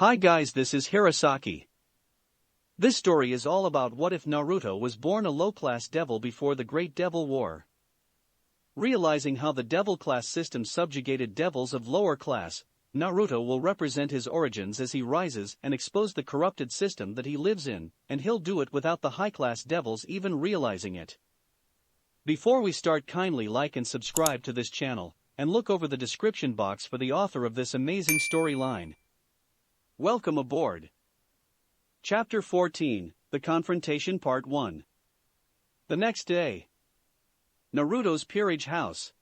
Hi guys, this is Hirosaki. This story is all about what if Naruto was born a low-class devil before the Great Devil War. Realizing how the devil class system subjugated devils of lower class, Naruto will represent his origins as he rises and expose the corrupted system that he lives in, and he'll do it without the high-class devils even realizing it. Before we start, kindly like and subscribe to this channel, and look over the description box for the author of this amazing storyline. Welcome aboard. Chapter 14, The Confrontation Part 1. The next day. Naruto's peerage house.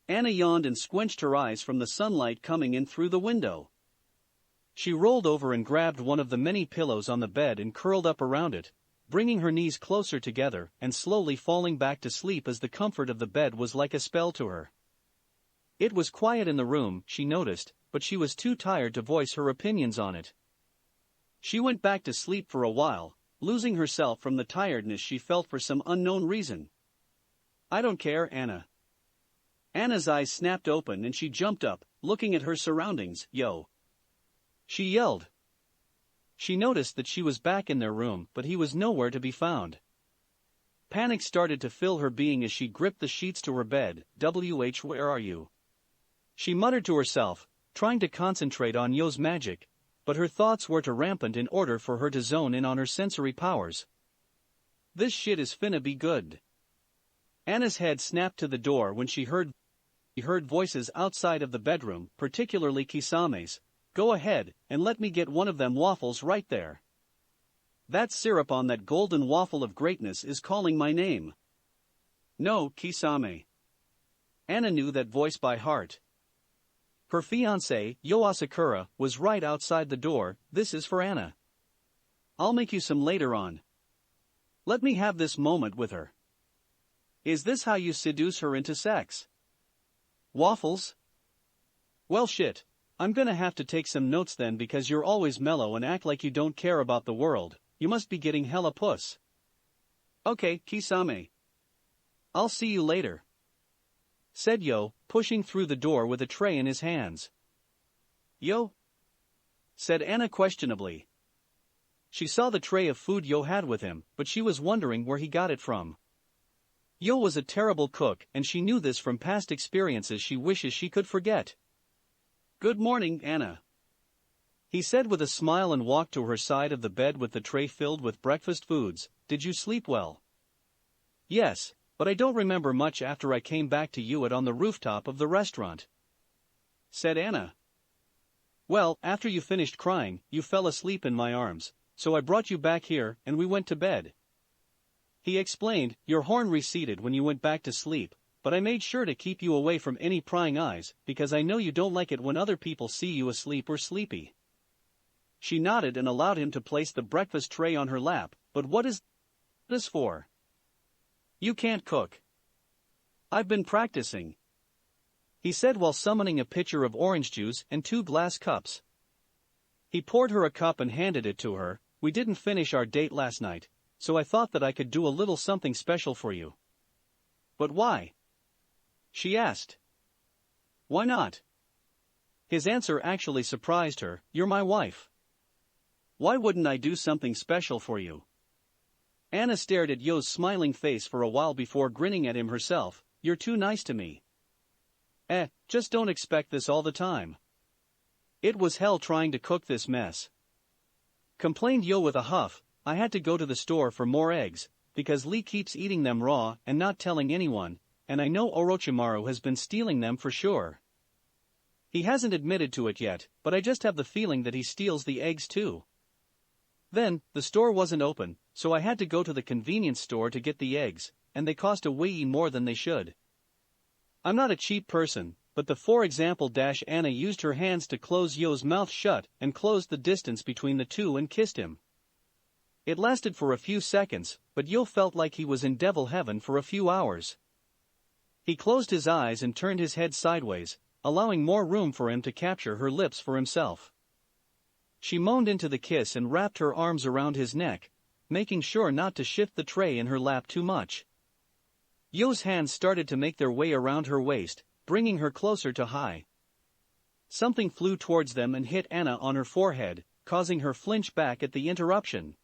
Anna yawned and squinched her eyes from the sunlight coming in through the window. She rolled over and grabbed one of the many pillows on the bed and curled up around it, bringing her knees closer together and slowly falling back to sleep as the comfort of the bed was like a spell to her. It was quiet in the room, she noticed, but she was too tired to voice her opinions on it. She went back to sleep for a while, losing herself from the tiredness she felt for some unknown reason. I don't care, Anna. Anna's eyes snapped open and she jumped up, looking at her surroundings. Yo! She yelled. She noticed that she was back in their room, but he was nowhere to be found. Panic started to fill her being as she gripped the sheets to her bed. Where are you? She muttered to herself, trying to concentrate on Yo's magic, but her thoughts were too rampant in order for her to zone in on her sensory powers. This shit is finna be good. Anna's head snapped to the door when she heard voices outside of the bedroom, particularly Kisame's. Go ahead, and let me get one of them waffles right there. That syrup on that golden waffle of greatness is calling my name. No, Kisame. Anna knew that voice by heart. Her fiancé, Yo Asakura, was right outside the door. This is for Anna. I'll make you some later on. Let me have this moment with her. Is this how you seduce her into sex? Waffles? Well shit, I'm gonna have to take some notes then because you're always mellow and act like you don't care about the world. You must be getting hella puss. Okay, Kisame. I'll see you later, said Yo, pushing through the door with a tray in his hands. Yo? Said Anna questionably. She saw the tray of food Yo had with him, but she was wondering where he got it from. Yo was a terrible cook, and she knew this from past experiences she wishes she could forget. Good morning, Anna, he said with a smile and walked to her side of the bed with the tray filled with breakfast foods. Did you sleep well? Yes, but I don't remember much after I came back to you on the rooftop of the restaurant, said Anna. Well, after you finished crying, you fell asleep in my arms, so I brought you back here and we went to bed. He explained. Your horn receded when you went back to sleep, but I made sure to keep you away from any prying eyes because I know you don't like it when other people see you asleep or sleepy. She nodded and allowed him to place the breakfast tray on her lap. But what is this for? You can't cook. I've been practicing, he said while summoning a pitcher of orange juice and 2 glass cups. He poured her a cup and handed it to her. We didn't finish our date last night, so I thought that I could do a little something special for you. But why? She asked. Why not? His answer actually surprised her. You're my wife. Why wouldn't I do something special for you? Anna stared at Yo's smiling face for a while before grinning at him herself. You're too nice to me. Just don't expect this all the time. It was hell trying to cook this mess, complained Yo with a huff. I had to go to the store for more eggs, because Lee keeps eating them raw and not telling anyone, and I know Orochimaru has been stealing them for sure. He hasn't admitted to it yet, but I just have the feeling that he steals the eggs too. Then, the store wasn't open, so I had to go to the convenience store to get the eggs, and they cost a way more than they should. I'm not a cheap person, but for example Anna used her hands to close Yo's mouth shut and closed the distance between the two and kissed him. It lasted for a few seconds, but Yo felt like he was in devil heaven for a few hours. He closed his eyes and turned his head sideways, allowing more room for him to capture her lips for himself. She moaned into the kiss and wrapped her arms around his neck, making sure not to shift the tray in her lap too much. Yo's hands started to make their way around her waist, bringing her closer to Something flew towards them and hit Anna on her forehead, causing her flinch back at the interruption.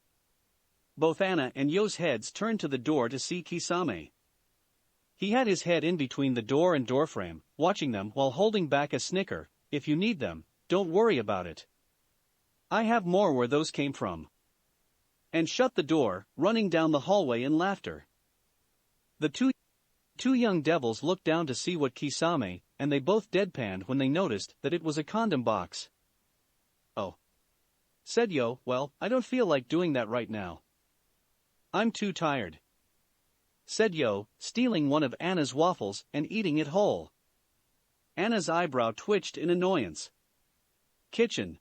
Both Anna and Yo's heads turned to the door to see Kisame. He had his head in between the door and doorframe, watching them while holding back a snicker. "If you need them, don't worry about it. I have more where those came from." And shut the door, running down the hallway in laughter. The two young devils looked down to see what Kisame, and they both deadpanned when they noticed that it was a condom box. "Oh," said Yo, "well, I don't feel like doing that right now. I'm too tired," said Yo, stealing one of Anna's waffles and eating it whole. Anna's eyebrow twitched in annoyance. Kitchen.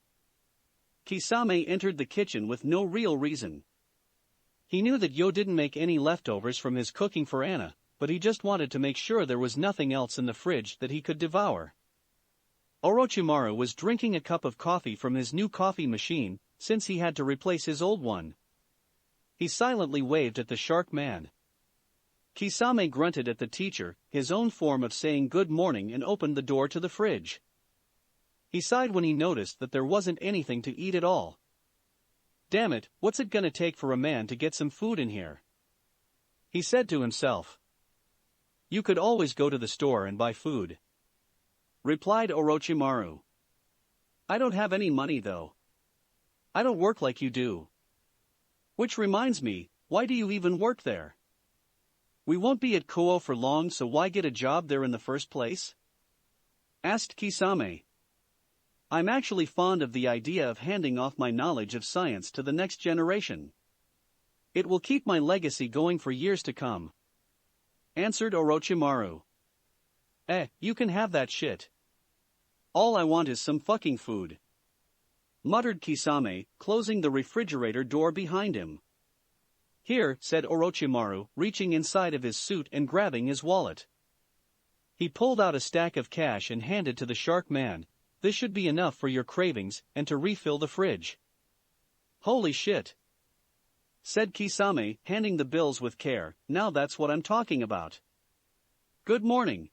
Kisame entered the kitchen with no real reason. He knew that Yo didn't make any leftovers from his cooking for Anna, but he just wanted to make sure there was nothing else in the fridge that he could devour. Orochimaru was drinking a cup of coffee from his new coffee machine, since he had to replace his old one. He silently waved at the shark man. Kisame grunted at the teacher, his own form of saying good morning, and opened the door to the fridge. He sighed when he noticed that there wasn't anything to eat at all. "Damn it, what's it gonna take for a man to get some food in here?" he said to himself. "You could always go to the store and buy food," replied Orochimaru. "I don't have any money though. I don't work like you do. Which reminds me, why do you even work there? We won't be at Kuo for long, so why get a job there in the first place?" asked Kisame. "I'm actually fond of the idea of handing off my knowledge of science to the next generation. It will keep my legacy going for years to come," answered Orochimaru. You can have that shit. All I want is some fucking food," muttered Kisame, closing the refrigerator door behind him. "Here," said Orochimaru, reaching inside of his suit and grabbing his wallet. He pulled out a stack of cash and handed to the shark man. "This should be enough for your cravings and to refill the fridge." "Holy shit," said Kisame, handing the bills with care. "Now that's what I'm talking about." "Good morning,"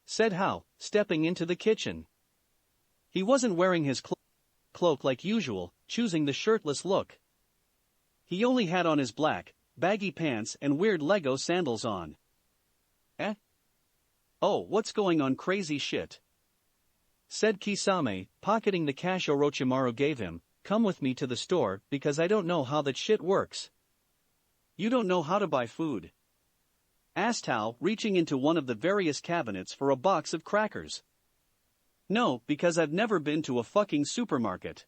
said Hao, stepping into the kitchen. He wasn't wearing his cloak like usual, choosing the shirtless look. He only had on his black, baggy pants and weird Lego sandals on. "Oh, what's going on, crazy shit?" said Kisame, pocketing the cash Orochimaru gave him. "Come with me to the store, because I don't know how that shit works." "You don't know how to buy food?" asked Hao, reaching into one of the various cabinets for a box of crackers. "No, because I've never been to a fucking supermarket,"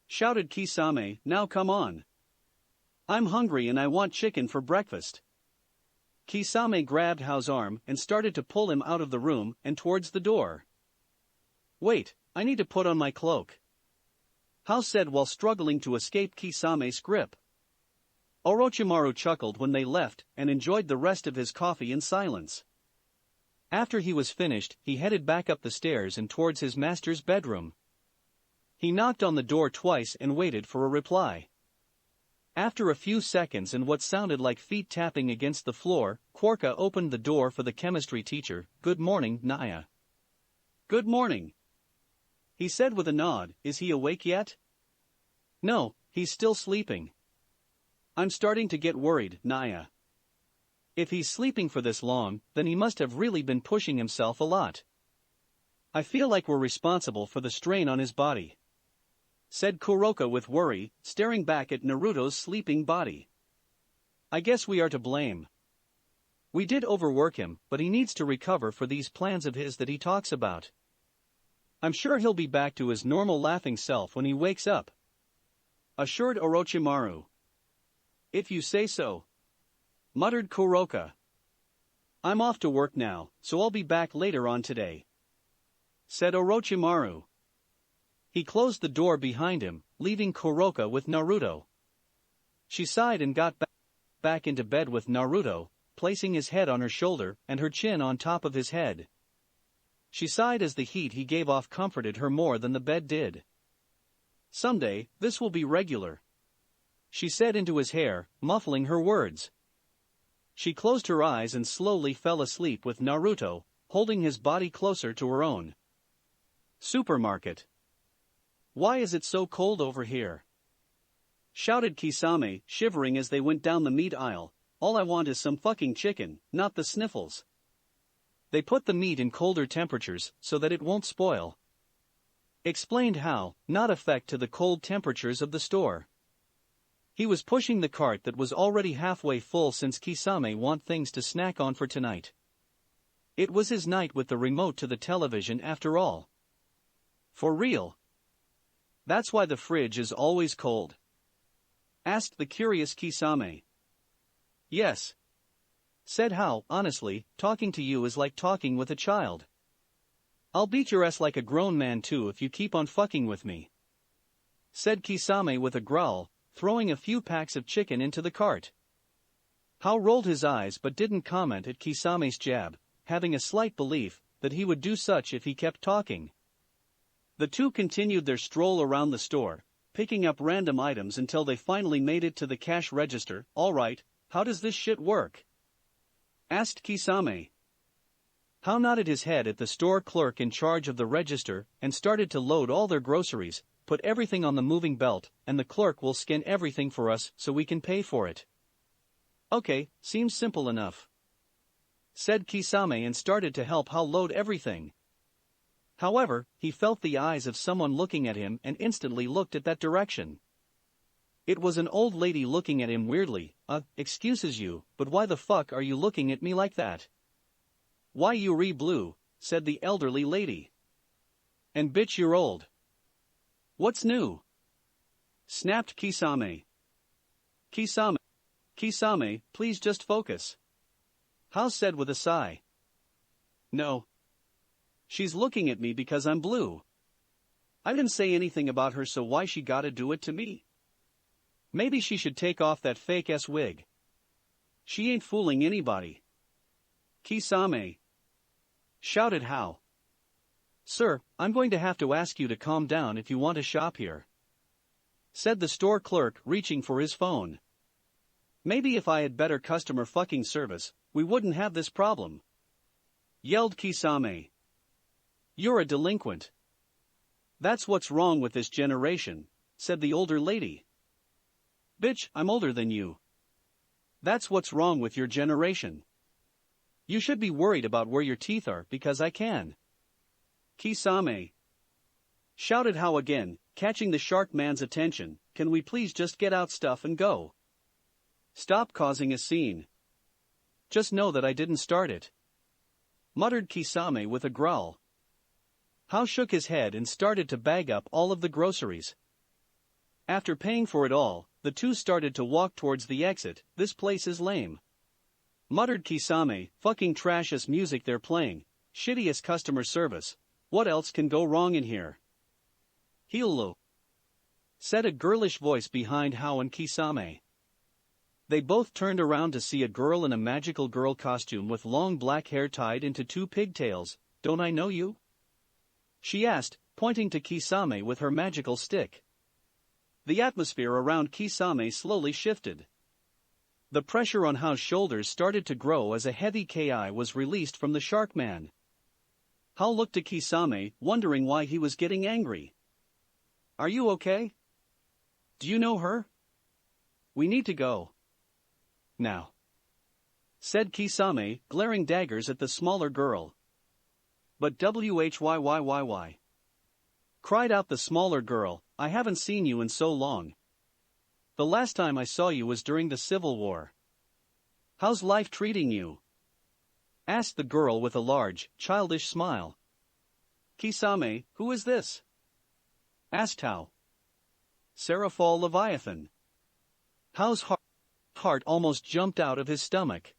shouted Kisame. "Now come on. I'm hungry and I want chicken for breakfast." Kisame grabbed Hao's arm and started to pull him out of the room and towards the door. "Wait, I need to put on my cloak," Hao said while struggling to escape Kisame's grip. Orochimaru chuckled when they left and enjoyed the rest of his coffee in silence. After he was finished, he headed back up the stairs and towards his master's bedroom. He knocked on the door twice and waited for a reply. After a few seconds and what sounded like feet tapping against the floor, Quarka opened the door for the chemistry teacher. "Good morning, Naya." "Good morning," he said with a nod. "Is he awake yet?" "No, he's still sleeping." "I'm starting to get worried, Naya. If he's sleeping for this long, then he must have really been pushing himself a lot. I feel like we're responsible for the strain on his body," said Kuroka with worry, staring back at Naruto's sleeping body. "I guess we are to blame. We did overwork him, but he needs to recover for these plans of his that he talks about. I'm sure he'll be back to his normal laughing self when he wakes up," assured Orochimaru. "If you say so," muttered Kuroka. "I'm off to work now, so I'll be back later on today," said Orochimaru. He closed the door behind him, leaving Kuroka with Naruto. She sighed and got back into bed with Naruto, placing his head on her shoulder and her chin on top of his head. She sighed as the heat he gave off comforted her more than the bed did. "Someday, this will be regular," she said into his hair, muffling her words. She closed her eyes and slowly fell asleep with Naruto, holding his body closer to her own. Supermarket. Why is it so cold over here? Shouted Kisame, shivering as they went down the meat aisle. All I want is some fucking chicken, not the sniffles. They put the meat in colder temperatures so that it won't spoil. Explained how, not affect to the cold temperatures of the store. He was pushing the cart that was already halfway full since Kisame want things to snack on for tonight. It was his night with the remote to the television after all. For real. That's why the fridge is always cold. Asked the curious Kisame. Yes. Said how, honestly, talking to you is like talking with a child. I'll beat your ass like a grown man too if you keep on fucking with me. Said Kisame with a growl, throwing a few packs of chicken into the cart. How rolled his eyes but didn't comment at Kisame's jab, having a slight belief that he would do such if he kept talking. The two continued their stroll around the store, picking up random items until they finally made it to the cash register. Alright, how does this shit work? Asked Kisame. How nodded his head at the store clerk in charge of the register and started to load all their groceries, put everything on the moving belt, and the clerk will scan everything for us so we can pay for it. Okay, seems simple enough. Said Kisame and started to help Hao load everything. However, he felt the eyes of someone looking at him and instantly looked at that direction. It was an old lady looking at him weirdly. Excuses you, but why the fuck are you looking at me like that? Why you re-blue, said the elderly lady. And bitch you're old. What's new? Snapped Kisame. Kisame, please just focus. Hao said with a sigh. No. She's looking at me because I'm blue. I didn't say anything about her, so why she gotta do it to me? Maybe she should take off that fake-ass wig. She ain't fooling anybody. Kisame. Shouted Hao. Sir, I'm going to have to ask you to calm down if you want to shop here. Said the store clerk, reaching for his phone. Maybe if I had better customer fucking service, we wouldn't have this problem. Yelled Kisame. You're a delinquent. That's what's wrong with this generation, said the older lady. Bitch, I'm older than you. That's what's wrong with your generation. You should be worried about where your teeth are because I can. Kisame. Shouted Hao again, catching the shark man's attention. Can we please just get out stuff and go? Stop causing a scene. Just know that I didn't start it. Muttered Kisame with a growl. Hao shook his head and started to bag up all of the groceries. After paying for it all, the two started to walk towards the exit. This place is lame. Muttered Kisame, fucking trash-ass music they're playing, shitty-ass customer service. What else can go wrong in here? Hiulu. Said a girlish voice behind Hao and Kisame. They both turned around to see a girl in a magical girl costume with long black hair tied into two pigtails. Don't I know you? She asked, pointing to Kisame with her magical stick. The atmosphere around Kisame slowly shifted. The pressure on Hao's shoulders started to grow as a heavy ki was released from the shark man. Hao looked at Kisame, wondering why he was getting angry. Are you okay? Do you know her? We need to go. Now. Said Kisame, glaring daggers at the smaller girl. But whyy? Cried out the smaller girl, I haven't seen you in so long. The last time I saw you was during the Civil War. How's life treating you? Asked the girl with a large, childish smile. Kisame, who is this? Asked Hao. Seraphol Leviathan. Hao's heart almost jumped out of his stomach.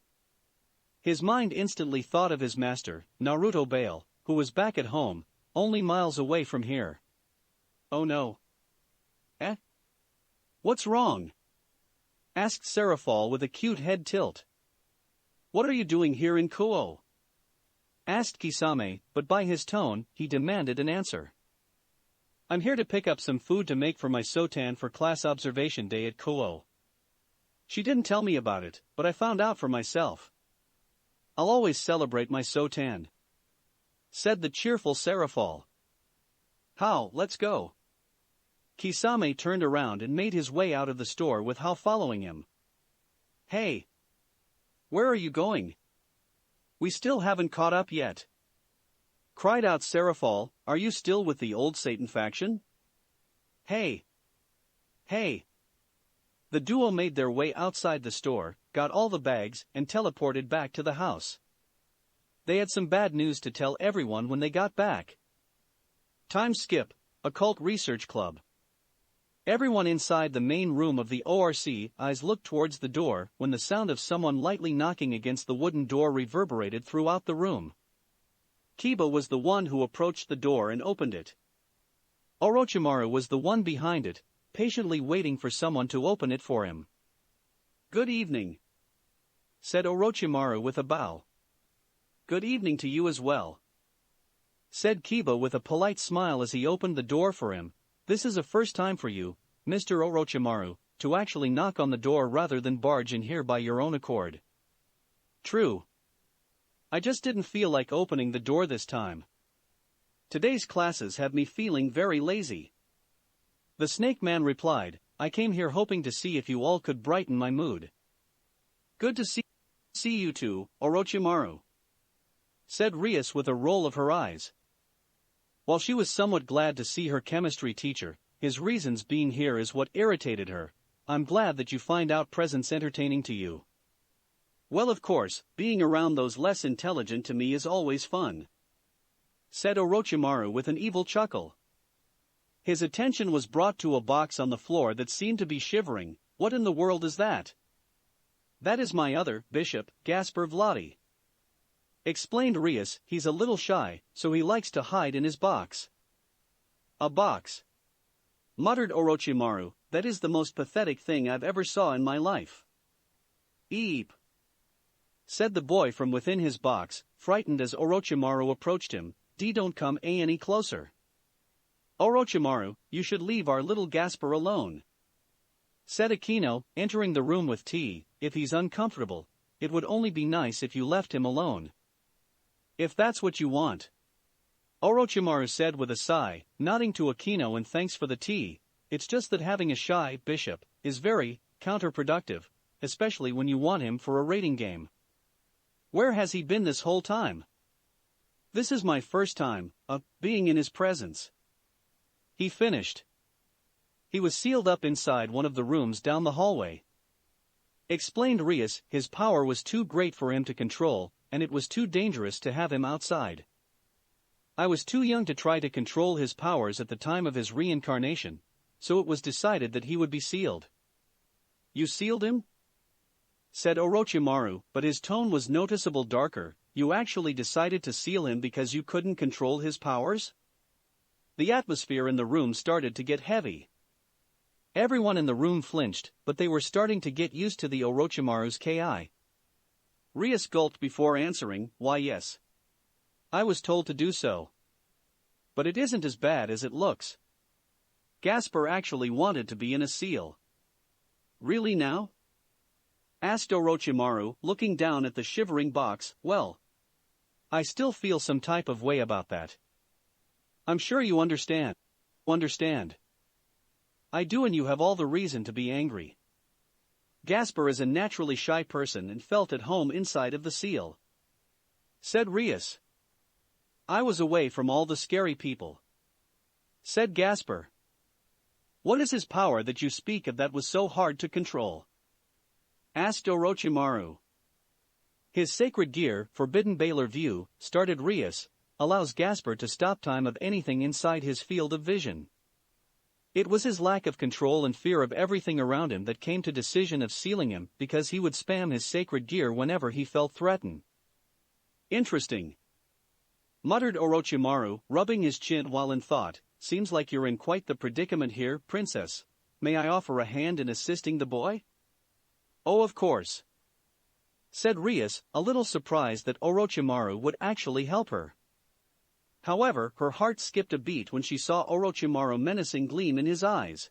His mind instantly thought of his master, Naruto Bael, who was back at home, only miles away from here. Oh no. What's wrong? Asked Seraphol with a cute head tilt. What are you doing here in Kuo? Asked Kisame, but by his tone, he demanded an answer. I'm here to pick up some food to make for my Sotan for class observation day at Kuo. She didn't tell me about it, but I found out for myself. I'll always celebrate my Sotan. Said the cheerful Seraphol. How, let's go. Kisame turned around and made his way out of the store with Hao following him. Hey! Where are you going? We still haven't caught up yet. Cried out Seraphol, are you still with the old Satan faction? Hey! Hey! The duo made their way outside the store, got all the bags, and teleported back to the house. They had some bad news to tell everyone when they got back. Time skip, Occult Research Club. Everyone inside the main room of the ORC eyes looked towards the door when the sound of someone lightly knocking against the wooden door reverberated throughout the room. Kiba was the one who approached the door and opened it. Orochimaru was the one behind it, patiently waiting for someone to open it for him. Good evening, said Orochimaru with a bow. Good evening to you as well, said Kiba with a polite smile as he opened the door for him. This is a first time for you, Mr. Orochimaru, to actually knock on the door rather than barge in here by your own accord. True. I just didn't feel like opening the door this time. Today's classes have me feeling very lazy. The Snake Man replied, I came here hoping to see if you all could brighten my mood. Good to see you too, Orochimaru, said Rias with a roll of her eyes. While she was somewhat glad to see her chemistry teacher, his reasons being here is what irritated her. I'm glad that you find out presents entertaining to you. Well, of course, being around those less intelligent to me is always fun, said Orochimaru with an evil chuckle. His attention was brought to a box on the floor that seemed to be shivering. What in the world is that? That is my other bishop, Gaspar Vladi, explained Rias. He's a little shy, so he likes to hide in his box. A box, muttered Orochimaru, that is the most pathetic thing I've ever saw in my life. Eep, said the boy from within his box, frightened as Orochimaru approached him. Don't come any closer. Orochimaru, you should leave our little Gaspar alone, said Akino, entering the room with tea. If he's uncomfortable, it would only be nice if you left him alone. If that's what you want, Orochimaru said with a sigh, nodding to Akino and thanks for the tea. It's just that having a shy bishop is very counterproductive, especially when you want him for a raiding game. Where has he been this whole time? This is my first time, being in his presence, he finished. He was sealed up inside one of the rooms down the hallway, explained Rias. His power was too great for him to control, and it was too dangerous to have him outside. I was too young to try to control his powers at the time of his reincarnation, so it was decided that he would be sealed. You sealed him? Said Orochimaru, but his tone was noticeable darker. You actually decided to seal him because you couldn't control his powers? The atmosphere in the room started to get heavy. Everyone in the room flinched, but they were starting to get used to the Orochimaru's ki. Rias gulped before answering, why yes. I was told to do so. But it isn't as bad as it looks. Gaspar actually wanted to be in a seal. Really now? Asked Orochimaru, looking down at the shivering box. Well, I still feel some type of way about that. I'm sure you understand. I do, and you have all the reason to be angry. Gaspar is a naturally shy person and felt at home inside of the seal, said Rias. I was away from all the scary people, said Gaspar. What is his power that you speak of that was so hard to control? Asked Orochimaru. His sacred gear, Forbidden Baler View, started Rias, allows Gaspar to stop time of anything inside his field of vision. It was his lack of control and fear of everything around him that came to decision of sealing him, because he would spam his sacred gear whenever he felt threatened. Interesting, muttered Orochimaru, rubbing his chin while in thought. Seems like you're in quite the predicament here, princess. May I offer a hand in assisting the boy? Oh, of course, said Rias, a little surprised that Orochimaru would actually help her. However, her heart skipped a beat when she saw Orochimaru's menacing gleam in his eyes.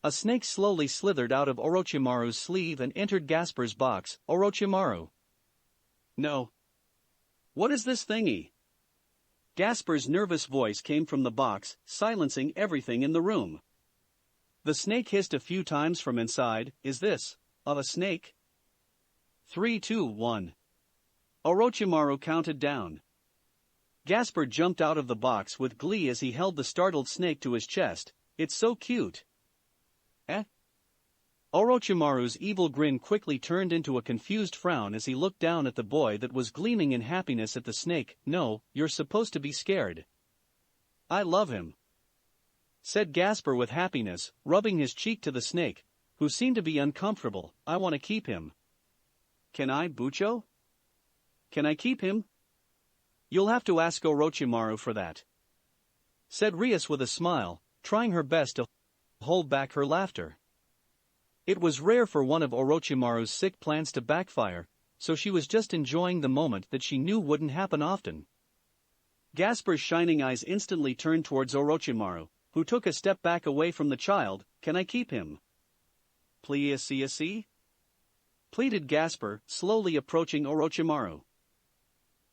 A snake slowly slithered out of Orochimaru's sleeve and entered Gaspar's box. Orochimaru. No. What is this thingy? Gasper's nervous voice came from the box, silencing everything in the room. The snake hissed a few times from inside. Is this a snake? 3, 2, 1. Orochimaru counted down. Gasper jumped out of the box with glee as he held the startled snake to his chest. It's so cute. Eh? Orochimaru's evil grin quickly turned into a confused frown as he looked down at the boy that was gleaming in happiness at the snake. No, you're supposed to be scared. I love him, said Gasper with happiness, rubbing his cheek to the snake, who seemed to be uncomfortable. I want to keep him. Can I, Bucho? Can I keep him? You'll have to ask Orochimaru for that, said Rias with a smile, trying her best to hold back her laughter. It was rare for one of Orochimaru's sick plans to backfire, so she was just enjoying the moment that she knew wouldn't happen often. Gasper's shining eyes instantly turned towards Orochimaru, who took a step back away from the child. Can I keep him? Please, pleaded Gasper, slowly approaching Orochimaru.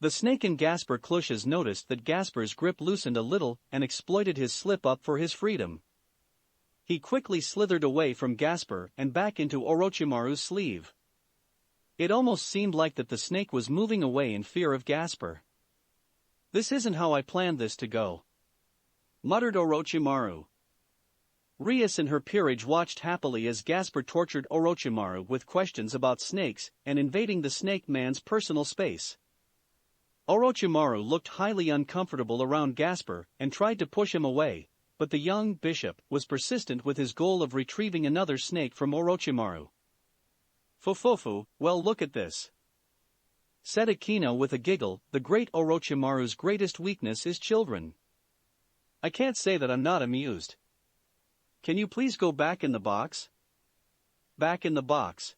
The snake in Gasper clutches noticed that Gasper's grip loosened a little and exploited his slip-up for his freedom. He quickly slithered away from Gasper and back into Orochimaru's sleeve. It almost seemed like that the snake was moving away in fear of Gasper. This isn't how I planned this to go, muttered Orochimaru. Rias in her peerage watched happily as Gasper tortured Orochimaru with questions about snakes and invading the snake man's personal space. Orochimaru looked highly uncomfortable around Gasper and tried to push him away, but the young bishop was persistent with his goal of retrieving another snake from Orochimaru. Fufufu, well, look at this, said Akino with a giggle. The great Orochimaru's greatest weakness is children. I can't say that I'm not amused. Can you please go back in the box? Back in the box,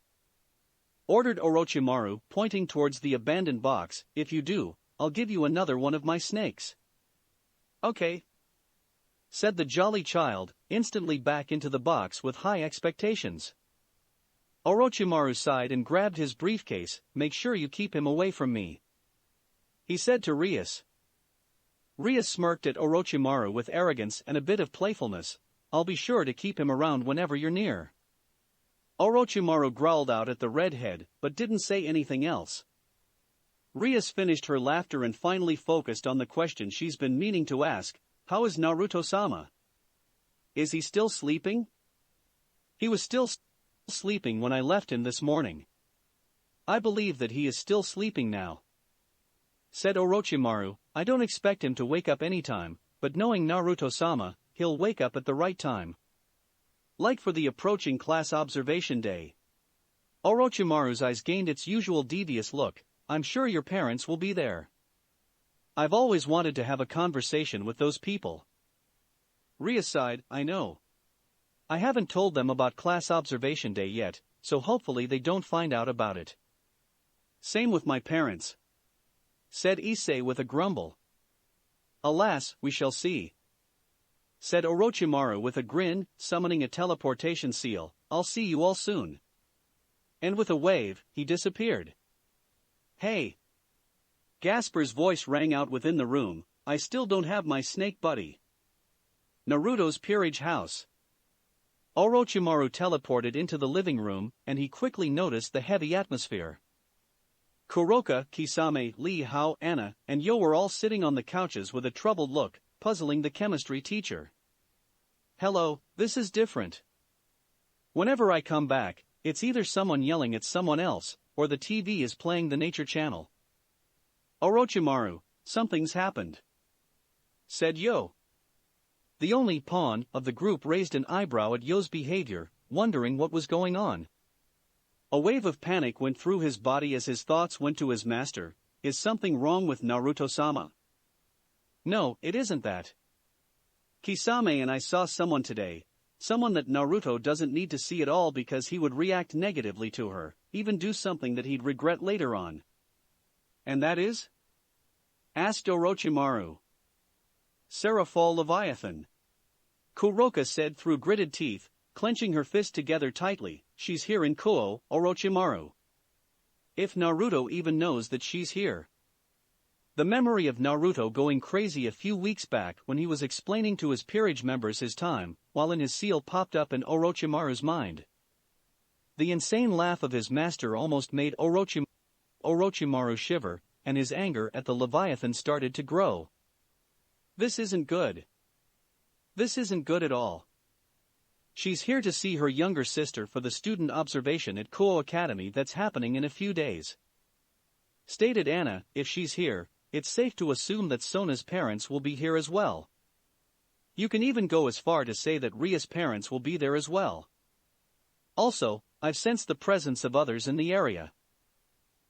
ordered Orochimaru, pointing towards the abandoned box. If you do, I'll give you another one of my snakes. Okay, said the jolly child, instantly back into the box with high expectations. Orochimaru sighed and grabbed his briefcase. Make sure you keep him away from me, he said to Rias. Rias smirked at Orochimaru with arrogance and a bit of playfulness. I'll be sure to keep him around whenever you're near. Orochimaru growled out at the redhead, but didn't say anything else. Rias finished her laughter and finally focused on the question she's been meaning to ask. How is Naruto-sama? Is he still sleeping? He was still sleeping when I left him this morning. I believe that he is still sleeping now, said Orochimaru. I don't expect him to wake up anytime, but knowing Naruto-sama, he'll wake up at the right time. Like for the approaching class observation day. Orochimaru's eyes gained its usual devious look. I'm sure your parents will be there. I've always wanted to have a conversation with those people. Rias sighed. I know. I haven't told them about class observation day yet, so hopefully they don't find out about it. Same with my parents, said Issei with a grumble. Alas, we shall see, said Orochimaru with a grin, summoning a teleportation seal. I'll see you all soon. And with a wave, he disappeared. Hey! Gasper's voice rang out within the room. I still don't have my snake buddy. Naruto's peerage house. Orochimaru teleported into the living room, and he quickly noticed the heavy atmosphere. Kuroka, Kisame, Lee Hao, Anna, and Yo were all sitting on the couches with a troubled look, puzzling the chemistry teacher. Hello, this is different. Whenever I come back, it's either someone yelling at someone else, or the TV is playing the nature channel. Orochimaru, something's happened, said Yo. The only pawn of the group raised an eyebrow at Yo's behavior, wondering what was going on. A wave of panic went through his body as his thoughts went to his master. Is something wrong with Naruto-sama? No, it isn't that. Kisame and I saw someone today, someone that Naruto doesn't need to see at all because he would react negatively to her, even do something that he'd regret later on. And that is? Asked Orochimaru. Seraphol Leviathan. Kuroka said through gritted teeth, clenching her fist together tightly. She's here in Koo, Orochimaru. If Naruto even knows that she's here. The memory of Naruto going crazy a few weeks back when he was explaining to his peerage members his time, while in his seal popped up in Orochimaru's mind. The insane laugh of his master almost made Orochimaru shiver, and his anger at the Leviathan started to grow. This isn't good. This isn't good at all. She's here to see her younger sister for the student observation at Kuo Academy that's happening in a few days. Stated Anna, if she's here, it's safe to assume that Sona's parents will be here as well. You can even go as far to say that Ria's parents will be there as well. Also, I've sensed the presence of others in the area.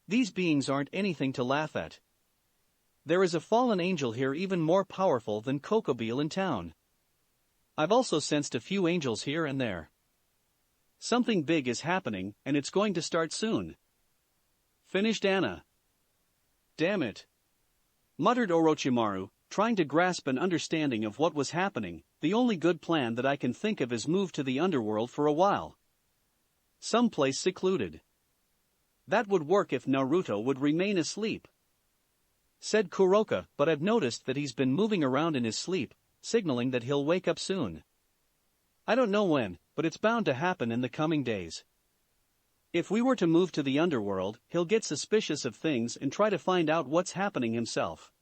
These beings aren't anything to laugh at. There is a fallen angel here even more powerful than Bael in town. I've also sensed a few angels here and there. Something big is happening, and it's going to start soon. Finished Anna. Damn it. Muttered Orochimaru, trying to grasp an understanding of what was happening. The only good plan that I can think of is move to the underworld for a while. Someplace secluded. That would work if Naruto would remain asleep. Said Kuroka, but I've noticed that he's been moving around in his sleep, signaling that he'll wake up soon. I don't know when, but it's bound to happen in the coming days. If we were to move to the underworld, he'll get suspicious of things and try to find out what's happening himself.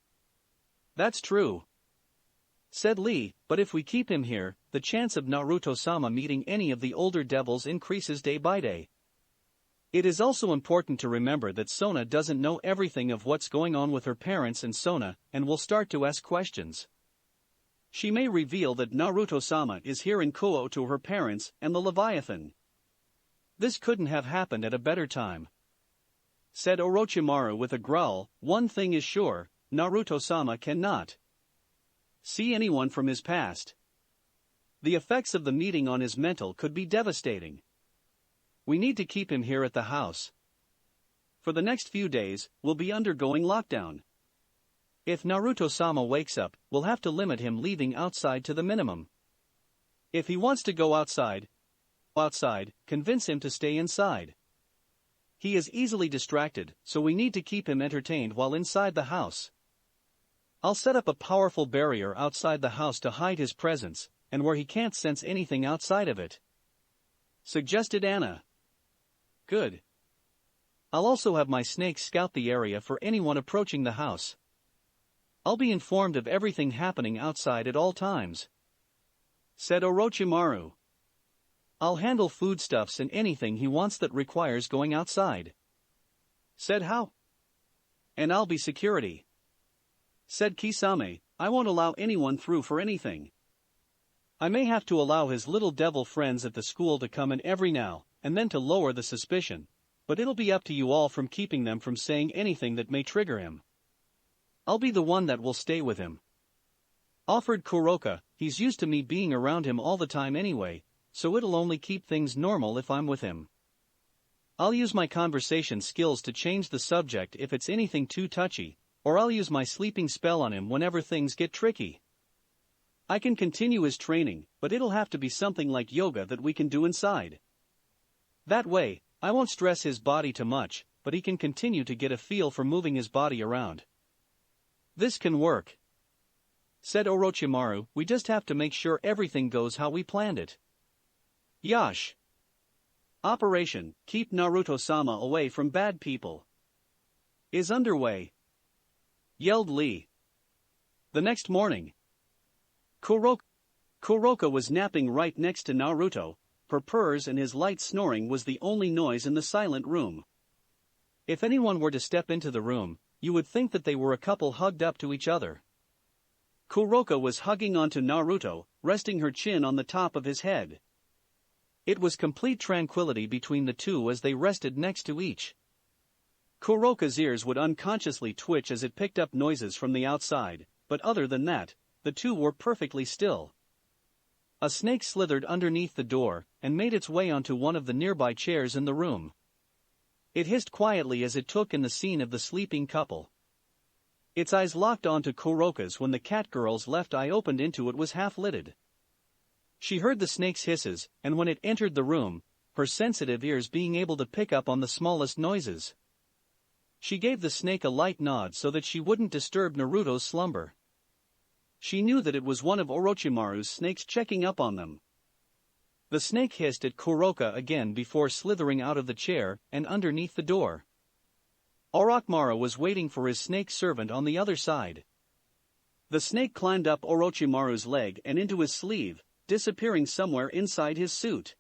That's true. Said Lee, but if we keep him here, the chance of Naruto-sama meeting any of the older devils increases day by day. It is also important to remember that Sona doesn't know everything of what's going on with her parents and Sona, and will start to ask questions. She may reveal that Naruto-sama is here in Kuo to her parents and the Leviathan. This couldn't have happened at a better time. Said Orochimaru with a growl, one thing is sure, Naruto-sama cannot see anyone from his past. The effects of the meeting on his mental could be devastating. We need to keep him here at the house. For the next few days, we'll be undergoing lockdown. If Naruto-sama wakes up, we'll have to limit him leaving outside to the minimum. If he wants to go outside, convince him to stay inside. He is easily distracted, so we need to keep him entertained while inside the house. I'll set up a powerful barrier outside the house to hide his presence, and where he can't sense anything outside of it. Suggested Anna. Good. I'll also have my snakes scout the area for anyone approaching the house. I'll be informed of everything happening outside at all times. Said Orochimaru. I'll handle foodstuffs and anything he wants that requires going outside. Said How. And I'll be security. Said Kisame, I won't allow anyone through for anything. I may have to allow his little devil friends at the school to come in every now and then to lower the suspicion, but it'll be up to you all from keeping them from saying anything that may trigger him. I'll be the one that will stay with him. Offered Kuroka, he's used to me being around him all the time anyway, so it'll only keep things normal if I'm with him. I'll use my conversation skills to change the subject if it's anything too touchy, or I'll use my sleeping spell on him whenever things get tricky. I can continue his training, but it'll have to be something like yoga that we can do inside. That way, I won't stress his body too much, but he can continue to get a feel for moving his body around. This can work. Said Orochimaru, we just have to make sure everything goes how we planned it. Yash. Operation, Keep Naruto-sama Away from Bad People, is underway. Yelled Lee. The next morning, Kuroka was napping right next to Naruto. Her purrs and his light snoring was the only noise in the silent room. If anyone were to step into the room, you would think that they were a couple hugged up to each other. Kuroka was hugging onto Naruto, resting her chin on the top of his head. It was complete tranquility between the two as they rested next to each. Kuroka's ears would unconsciously twitch as it picked up noises from the outside, but other than that, the two were perfectly still. A snake slithered underneath the door and made its way onto one of the nearby chairs in the room. It hissed quietly as it took in the scene of the sleeping couple. Its eyes locked onto Kuroka's when the cat girl's left eye opened into it was half-lidded. She heard the snake's hisses, and when it entered the room, her sensitive ears being able to pick up on the smallest noises. She gave the snake a light nod so that she wouldn't disturb Naruto's slumber. She knew that it was one of Orochimaru's snakes checking up on them. The snake hissed at Kuroka again before slithering out of the chair and underneath the door. Orochimaru was waiting for his snake servant on the other side. The snake climbed up Orochimaru's leg and into his sleeve, disappearing somewhere inside his suit.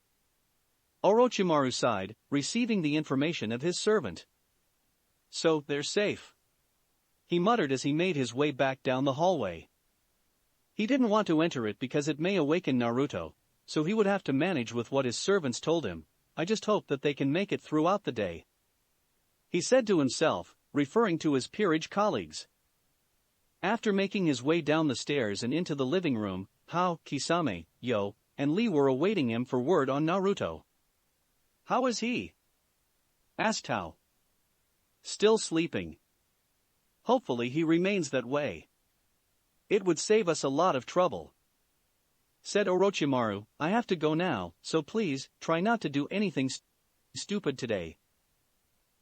Orochimaru sighed, receiving the information of his servant. So, they're safe, he muttered as he made his way back down the hallway. He didn't want to enter it because it may awaken Naruto, so he would have to manage with what his servants told him. I just hope that they can make it throughout the day, he said to himself, referring to his peerage colleagues. After making his way down the stairs and into the living room, Hao, Kisame, Yo, and Lee were awaiting him for word on Naruto. How is he? Asked Hao. Still sleeping. Hopefully he remains that way. It would save us a lot of trouble, said Orochimaru. I have to go now, so please, try not to do anything stupid today.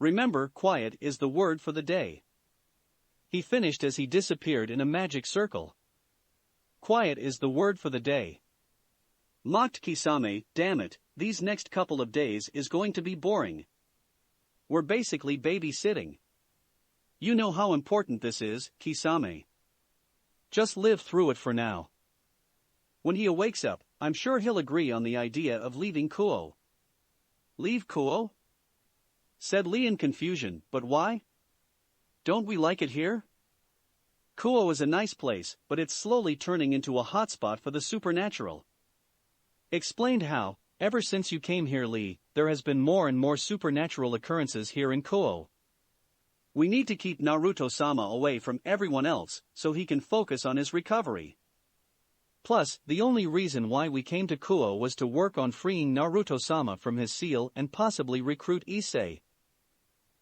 Remember, quiet is the word for the day, he finished as he disappeared in a magic circle. Quiet is the word for the day, mocked Kisame. Damn it, these next couple of days is going to be boring. We're basically babysitting. You know how important this is, Kisame. Just live through it for now. When he wakes up, I'm sure he'll agree on the idea of leaving Kuo. Leave Kuo? Said Lee in confusion, but why? Don't we like it here? Kuo is a nice place, but it's slowly turning into a hotspot for the supernatural. Explained Hao. Ever since you came here, Lee, there has been more and more supernatural occurrences here in Kuo. We need to keep Naruto-sama away from everyone else, so he can focus on his recovery. Plus, the only reason why we came to Kuo was to work on freeing Naruto-sama from his seal and possibly recruit Issei.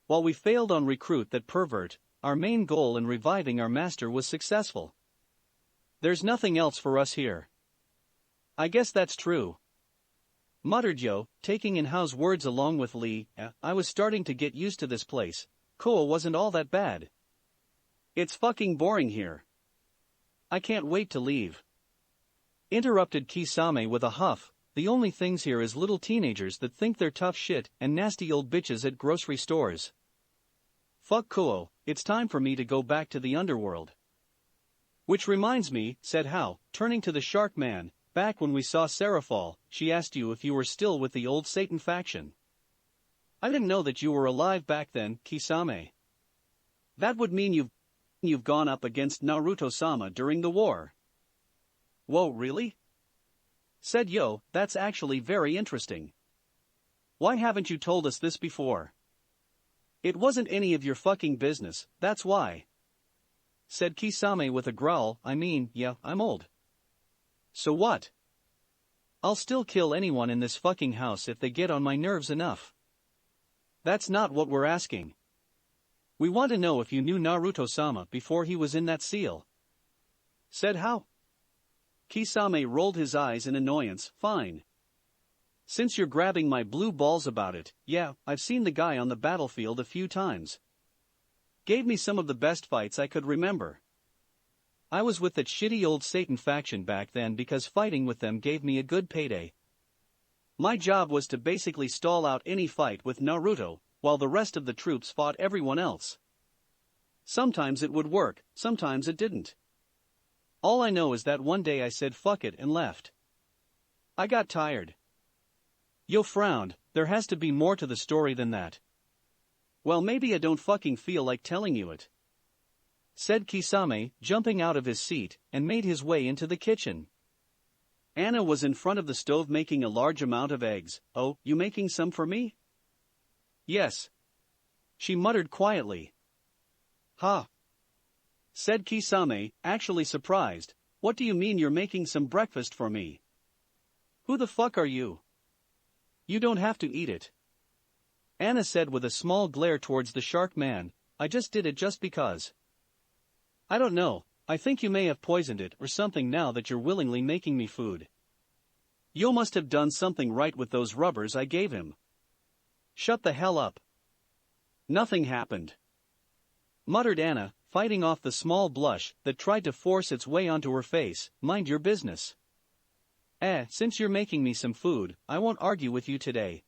While we failed on recruit that pervert, our main goal in reviving our master was successful. There's nothing else for us here. I guess that's true, muttered Yo, taking in Hao's words along with Lee. I was starting to get used to this place. Kuo wasn't all that bad. It's fucking boring here. I can't wait to leave, interrupted Kisame with a huff. The only things here is little teenagers that think they're tough shit and nasty old bitches at grocery stores. Fuck Kuo, it's time for me to go back to the underworld. Which reminds me, said Hao, turning to the Shark Man. Back when we saw Sarah fall, she asked you if you were still with the old Satan faction. I didn't know that you were alive back then, Kisame. That would mean you've gone up against Naruto-sama during the war. Whoa, really? Said Yo, that's actually very interesting. Why haven't you told us this before? It wasn't any of your fucking business, that's why. Said Kisame with a growl. I mean, yeah, I'm old. So what? I'll still kill anyone in this fucking house if they get on my nerves enough. That's not what we're asking. We want to know if you knew Naruto-sama before he was in that seal. Said Hao. Kisame rolled his eyes in annoyance. Fine. Since you're grabbing my blue balls about it, yeah, I've seen the guy on the battlefield a few times. Gave me some of the best fights I could remember. I was with that shitty old Satan faction back then because fighting with them gave me a good payday. My job was to basically stall out any fight with Naruto, while the rest of the troops fought everyone else. Sometimes it would work, sometimes it didn't. All I know is that one day I said fuck it and left. I got tired. Yo frowned. There has to be more to the story than that. Well, maybe I don't fucking feel like telling you it, said Kisame, jumping out of his seat, and made his way into the kitchen. Anna was in front of the stove making a large amount of eggs. Oh, you making some for me? Yes, she muttered quietly. Ha, said Kisame, actually surprised. What do you mean you're making some breakfast for me? Who the fuck are you? You don't have to eat it, Anna said with a small glare towards the Shark Man. I just did it just because. I don't know, I think you may have poisoned it or something now that you're willingly making me food. Yo must have done something right with those rubbers I gave him. Shut the hell up. Nothing happened. muttered Anna, fighting off the small blush that tried to force its way onto her face. Mind your business. Since you're making me some food, I won't argue with you today,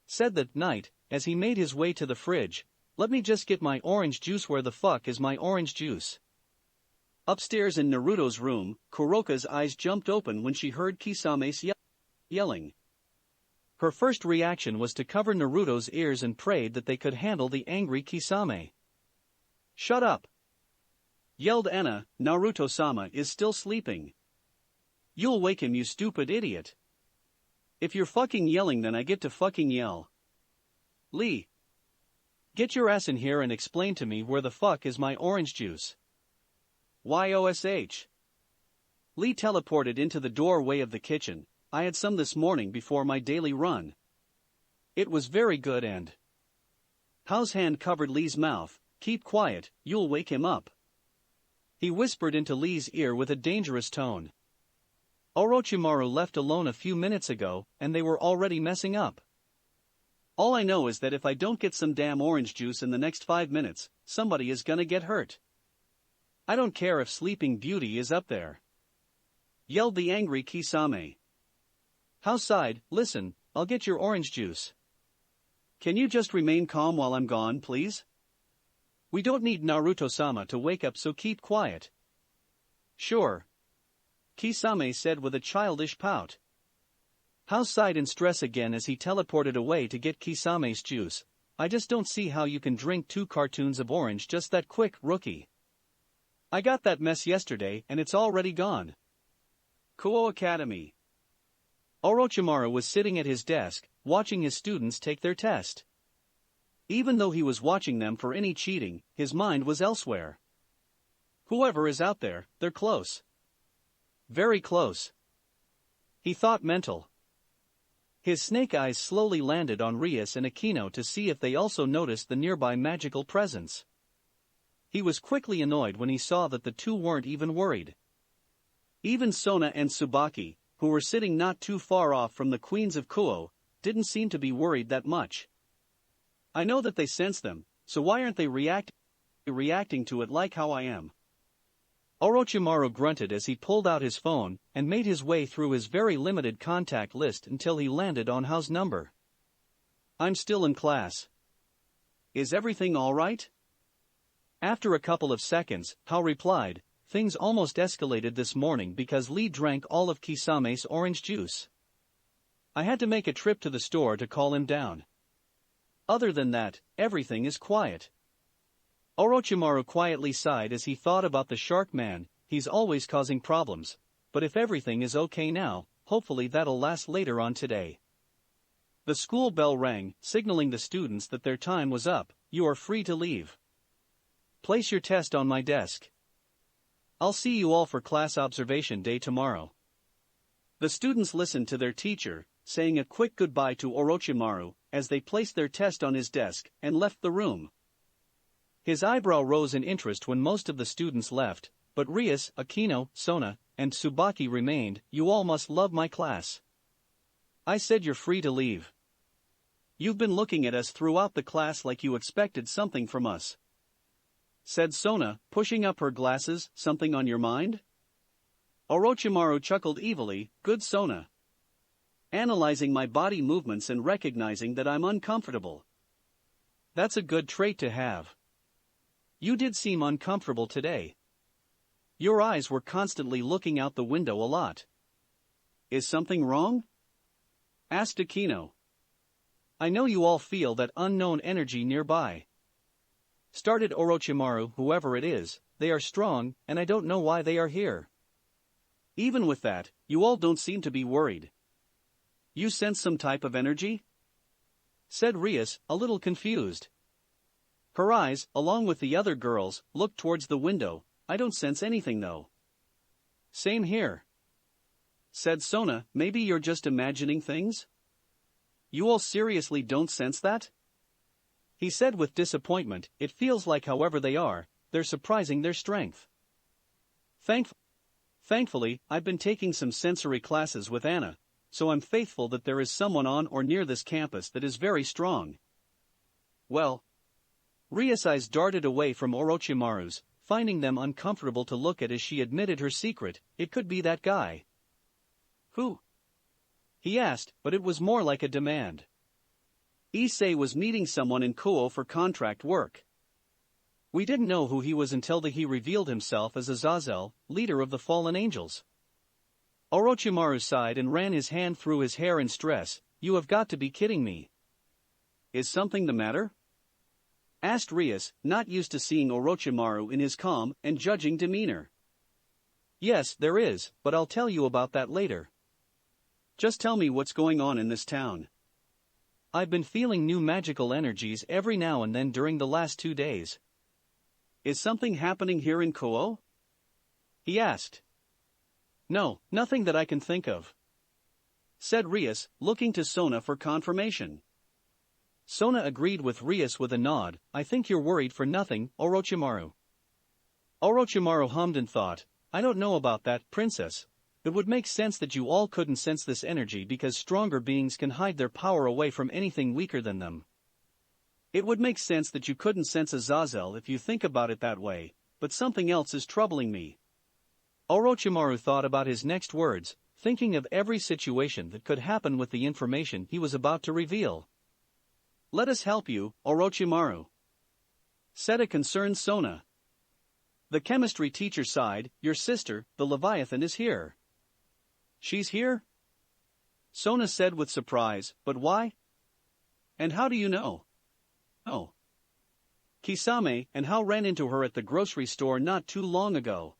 said the knight, as he made his way to the fridge. Let me just get my orange juice. Where the fuck is my orange juice? Upstairs in Naruto's room, Kuroka's eyes jumped open when she heard Kisame's yelling. Her first reaction was to cover Naruto's ears and prayed that they could handle the angry Kisame. Shut up! Yelled Anna. Naruto-sama is still sleeping. You'll wake him, you stupid idiot. If you're fucking yelling, then I get to fucking yell. Lee, get your ass in here and explain to me where the fuck is my orange juice. YOSH. Lee teleported into the doorway of the kitchen. I had some this morning before my daily run. It was very good and... Hao's hand covered Lee's mouth. Keep quiet, you'll wake him up. He whispered into Lee's ear with a dangerous tone. Orochimaru left alone a few minutes ago, and they were already messing up. All I know is that if I don't get some damn orange juice in the next 5 minutes, somebody is gonna get hurt. I don't care if Sleeping Beauty is up there. Yelled the angry Kisame. Hao sighed. Listen, I'll get your orange juice. Can you just remain calm while I'm gone, please? We don't need Naruto-sama to wake up, so keep quiet. Sure. Kisame said with a childish pout. Hao sighed in stress again as he teleported away to get Kisame's juice. I just don't see how you can drink 2 cartons of orange just that quick, rookie. I got that mess yesterday and it's already gone. Kuo Academy. Orochimaru was sitting at his desk, watching his students take their test. Even though he was watching them for any cheating, his mind was elsewhere. Whoever is out there, they're close. Very close. He thought mental. His snake eyes slowly landed on Rias and Akino to see if they also noticed the nearby magical presence. He was quickly annoyed when he saw that the two weren't even worried. Even Sona and Tsubaki, who were sitting not too far off from the queens of Kuo, didn't seem to be worried that much. I know that they sense them, so why aren't they reacting to it like how I am? Orochimaru grunted as he pulled out his phone and made his way through his very limited contact list until he landed on Hao's number. I'm still in class. Is everything all right? After a couple of seconds, Hao replied, things almost escalated this morning because Lee drank all of Kisame's orange juice. I had to make a trip to the store to call him down. Other than that, everything is quiet. Orochimaru quietly sighed as he thought about the shark man. He's always causing problems, but if everything is okay now, hopefully that'll last later on today. The school bell rang, signaling the students that their time was up. You are free to leave. Place your test on my desk. I'll see you all for class observation day tomorrow. The students listened to their teacher, saying a quick goodbye to Orochimaru, as they placed their test on his desk and left the room. His eyebrow rose in interest when most of the students left, but Rias, Akino, Sona, and Tsubaki remained. You all must love my class. I said you're free to leave. You've been looking at us throughout the class like you expected something from us, said Sona, pushing up her glasses. Something on your mind? Orochimaru chuckled evilly. Good Sona. Analyzing my body movements and recognizing that I'm uncomfortable. That's a good trait to have. You did seem uncomfortable today. Your eyes were constantly looking out the window a lot. Is something wrong? Asked Akino. I know you all feel that unknown energy nearby. Started Orochimaru. Whoever it is, they are strong, and I don't know why they are here. Even with that, you all don't seem to be worried. You sense some type of energy? Said Rias, a little confused. Her eyes, along with the other girls, looked towards the window. I don't sense anything though. Same here. Said Sona. Maybe you're just imagining things? You all seriously don't sense that? He said with disappointment. It feels like however they are, they're surprising their strength. Thankfully, I've been taking some sensory classes with Anna, so I'm faithful that there is someone on or near this campus that is very strong. Well, Ria's eyes darted away from Orochimaru's, finding them uncomfortable to look at as she admitted her secret. It could be that guy. Who? He asked, but it was more like a demand. Issei was meeting someone in Kuo for contract work. We didn't know who he was until he revealed himself as Azazel, leader of the fallen angels. Orochimaru sighed and ran his hand through his hair in stress. You have got to be kidding me. Is something the matter? Asked Rias, not used to seeing Orochimaru in his calm and judging demeanor. Yes, there is, but I'll tell you about that later. Just tell me what's going on in this town. I've been feeling new magical energies every now and then during the last 2 days. Is something happening here in Kuo? He asked. No, nothing that I can think of, said Rias, looking to Sona for confirmation. Sona agreed with Rias with a nod. I think you're worried for nothing, Orochimaru. Orochimaru hummed and thought, I don't know about that, princess. It would make sense that you all couldn't sense this energy because stronger beings can hide their power away from anything weaker than them. It would make sense that you couldn't sense Azazel if you think about it that way, but something else is troubling me. Orochimaru thought about his next words, thinking of every situation that could happen with the information he was about to reveal. Let us help you, Orochimaru, said a concerned Sona. The chemistry teacher sighed. Your sister, the Leviathan, is here. She's here? Sona said with surprise, but why? And how do you know? Oh. Kisame and Hao ran into her at the grocery store not too long ago.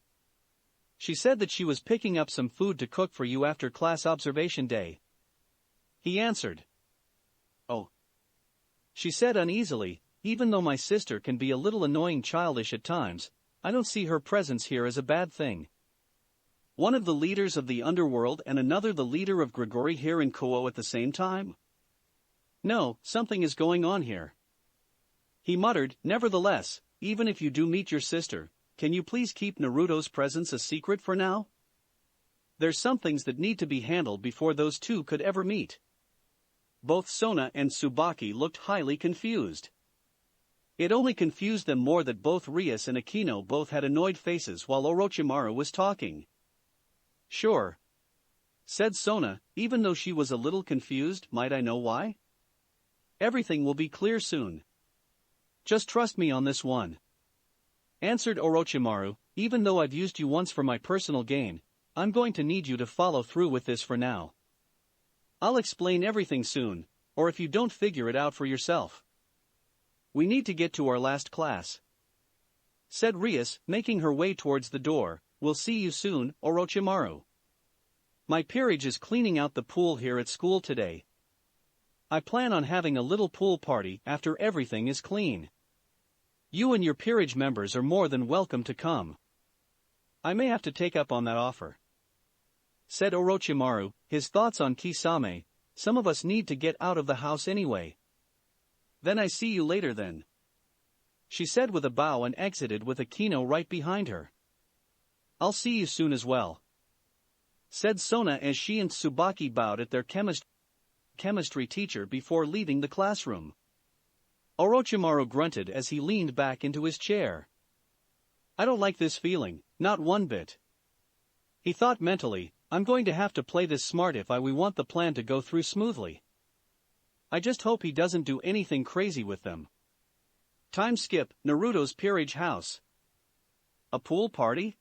She said that she was picking up some food to cook for you after class observation day. He answered. Oh. She said uneasily, even though my sister can be a little annoying childish at times, I don't see her presence here as a bad thing. One of the leaders of the underworld and another the leader of Grigori here in Kuo at the same time? No, something is going on here. He muttered, nevertheless, even if you do meet your sister, can you please keep Naruto's presence a secret for now? There's some things that need to be handled before those two could ever meet. Both Sona and Tsubaki looked highly confused. It only confused them more that both Rias and Akino both had annoyed faces while Orochimaru was talking. Sure, said Sona, even though she was a little confused. Might I know why? Everything will be clear soon. Just trust me on this one, answered Orochimaru. Even though I've used you once for my personal gain, I'm going to need you to follow through with this for now. I'll explain everything soon, or if you don't figure it out for yourself. We need to get to our last class, said Rias, making her way towards the door. We'll see you soon, Orochimaru. My peerage is cleaning out the pool here at school today. I plan on having a little pool party after everything is clean. You and your peerage members are more than welcome to come. I may have to take up on that offer, said Orochimaru, his thoughts on Kisame. Some of us need to get out of the house anyway. Then I see you later then, she said with a bow and exited with Akino right behind her. I'll see you soon as well, said Sona as she and Tsubaki bowed at their chemistry teacher before leaving the classroom. Orochimaru grunted as he leaned back into his chair. I don't like this feeling, not one bit. He thought mentally, I'm going to have to play this smart if we want the plan to go through smoothly. I just hope he doesn't do anything crazy with them. Time skip, Naruto's peerage house. A pool party?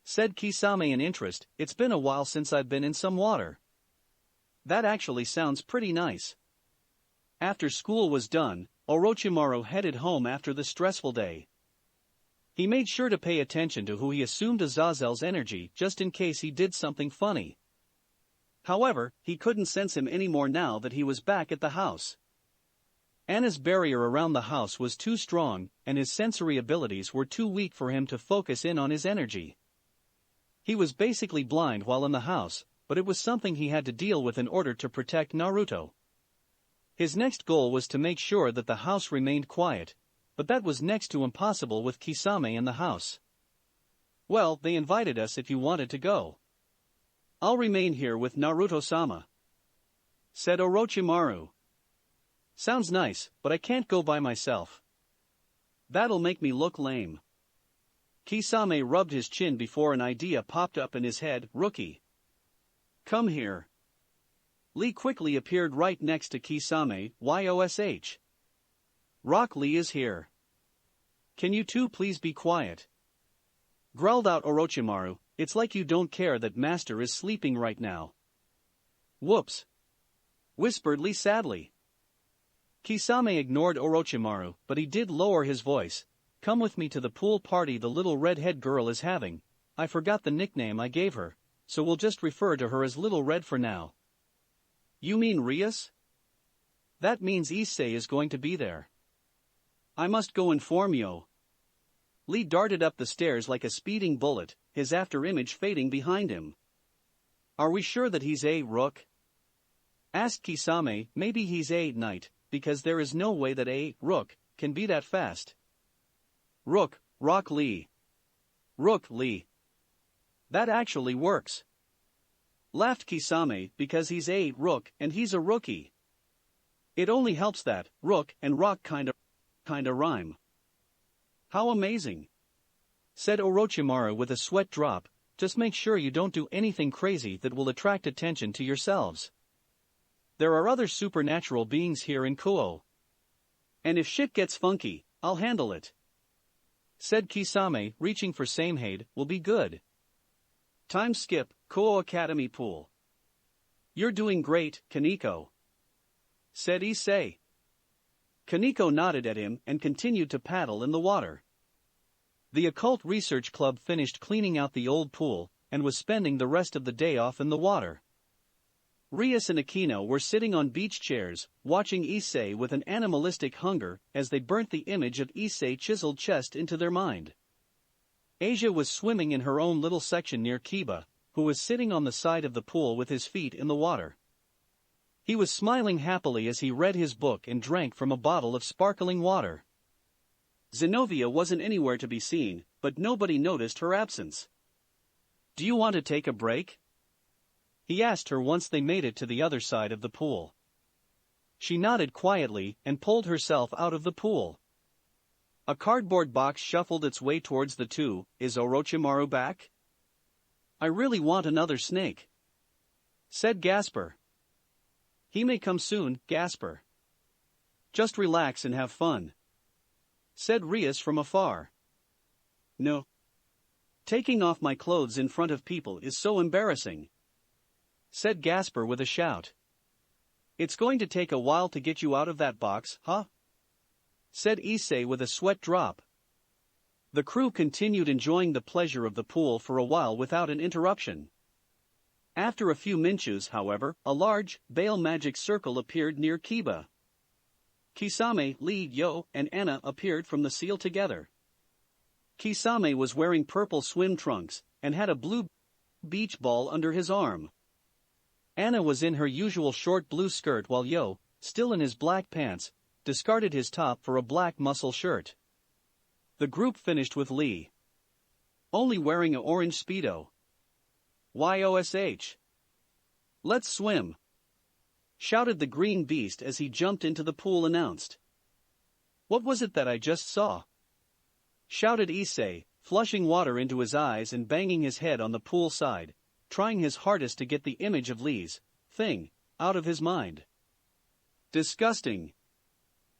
Said Kisame in interest. It's been a while since I've been in some water. That actually sounds pretty nice. After school was done, Orochimaru headed home after the stressful day. He made sure to pay attention to who he assumed Azazel's energy just in case he did something funny. However, he couldn't sense him anymore now that he was back at the house. Anna's barrier around the house was too strong, and his sensory abilities were too weak for him to focus in on his energy. He was basically blind while in the house, but it was something he had to deal with in order to protect Naruto. His next goal was to make sure that the house remained quiet, but that was next to impossible with Kisame in the house. Well, they invited us if you wanted to go. I'll remain here with Naruto-sama, said Orochimaru. Sounds nice, but I can't go by myself. That'll make me look lame. Kisame rubbed his chin before an idea popped up in his head. Rookie. Come here. Lee quickly appeared right next to Kisame. Yosh. Rock Lee is here. Can you two please be quiet? Growled out Orochimaru. It's like you don't care that Master is sleeping right now. Whoops. Whispered Lee sadly. Kisame ignored Orochimaru, but he did lower his voice. Come with me to the pool party the little red-head girl is having. I forgot the nickname I gave her, so we'll just refer to her as Little Red for now. You mean Rias? That means Issei is going to be there. I must go inform Yo. Lee darted up the stairs like a speeding bullet, his after-image fading behind him. Are we sure that he's a rook? Asked Kisame. Maybe he's a knight, because there is no way that a rook can be that fast. Rook, Rock Lee. Rook Lee. That actually works. Laughed Kisame, because he's a rook and he's a rookie. It only helps that rook and rock kinda rhyme. How amazing. Said Orochimaru with a sweat drop. Just make sure you don't do anything crazy that will attract attention to yourselves. There are other supernatural beings here in Kuo. And if shit gets funky, I'll handle it. Said Kisame, reaching for Samehade. Will be good. Time skip, Kuo Academy pool. You're doing great, Kaneko. Said Issei. Kaneko nodded at him and continued to paddle in the water. The Occult Research Club finished cleaning out the old pool, and was spending the rest of the day off in the water. Rias and Aquino were sitting on beach chairs, watching Issei with an animalistic hunger as they burnt the image of Issei's chiseled chest into their mind. Asia was swimming in her own little section near Kiba, who was sitting on the side of the pool with his feet in the water. He was smiling happily as he read his book and drank from a bottle of sparkling water. Zenobia wasn't anywhere to be seen, but nobody noticed her absence. Do you want to take a break? He asked her once they made it to the other side of the pool. She nodded quietly and pulled herself out of the pool. A cardboard box shuffled its way towards the two. Is Orochimaru back? I really want another snake. Said Gasper. He may come soon, Gasper. Just relax and have fun. Said Rias from afar. No. Taking off my clothes in front of people is so embarrassing. Said Gasper with a shout. It's going to take a while to get you out of that box, huh? Said Issei with a sweat drop. The crew continued enjoying the pleasure of the pool for a while without an interruption. After a few minutes, however, a large, Bael magic circle appeared near Kiba. Kisame, Lee, Yo, and Anna appeared from the seal together. Kisame was wearing purple swim trunks, and had a blue beach ball under his arm. Anna was in her usual short blue skirt while Yo, still in his black pants, discarded his top for a black muscle shirt. The group finished with Lee only wearing an orange Speedo. Yosh. Let's swim. Shouted the green beast as he jumped into the pool. Announced. What was it that I just saw? Shouted Issei, flushing water into his eyes and banging his head on the pool side, trying his hardest to get the image of Lee's thing out of his mind. Disgusting.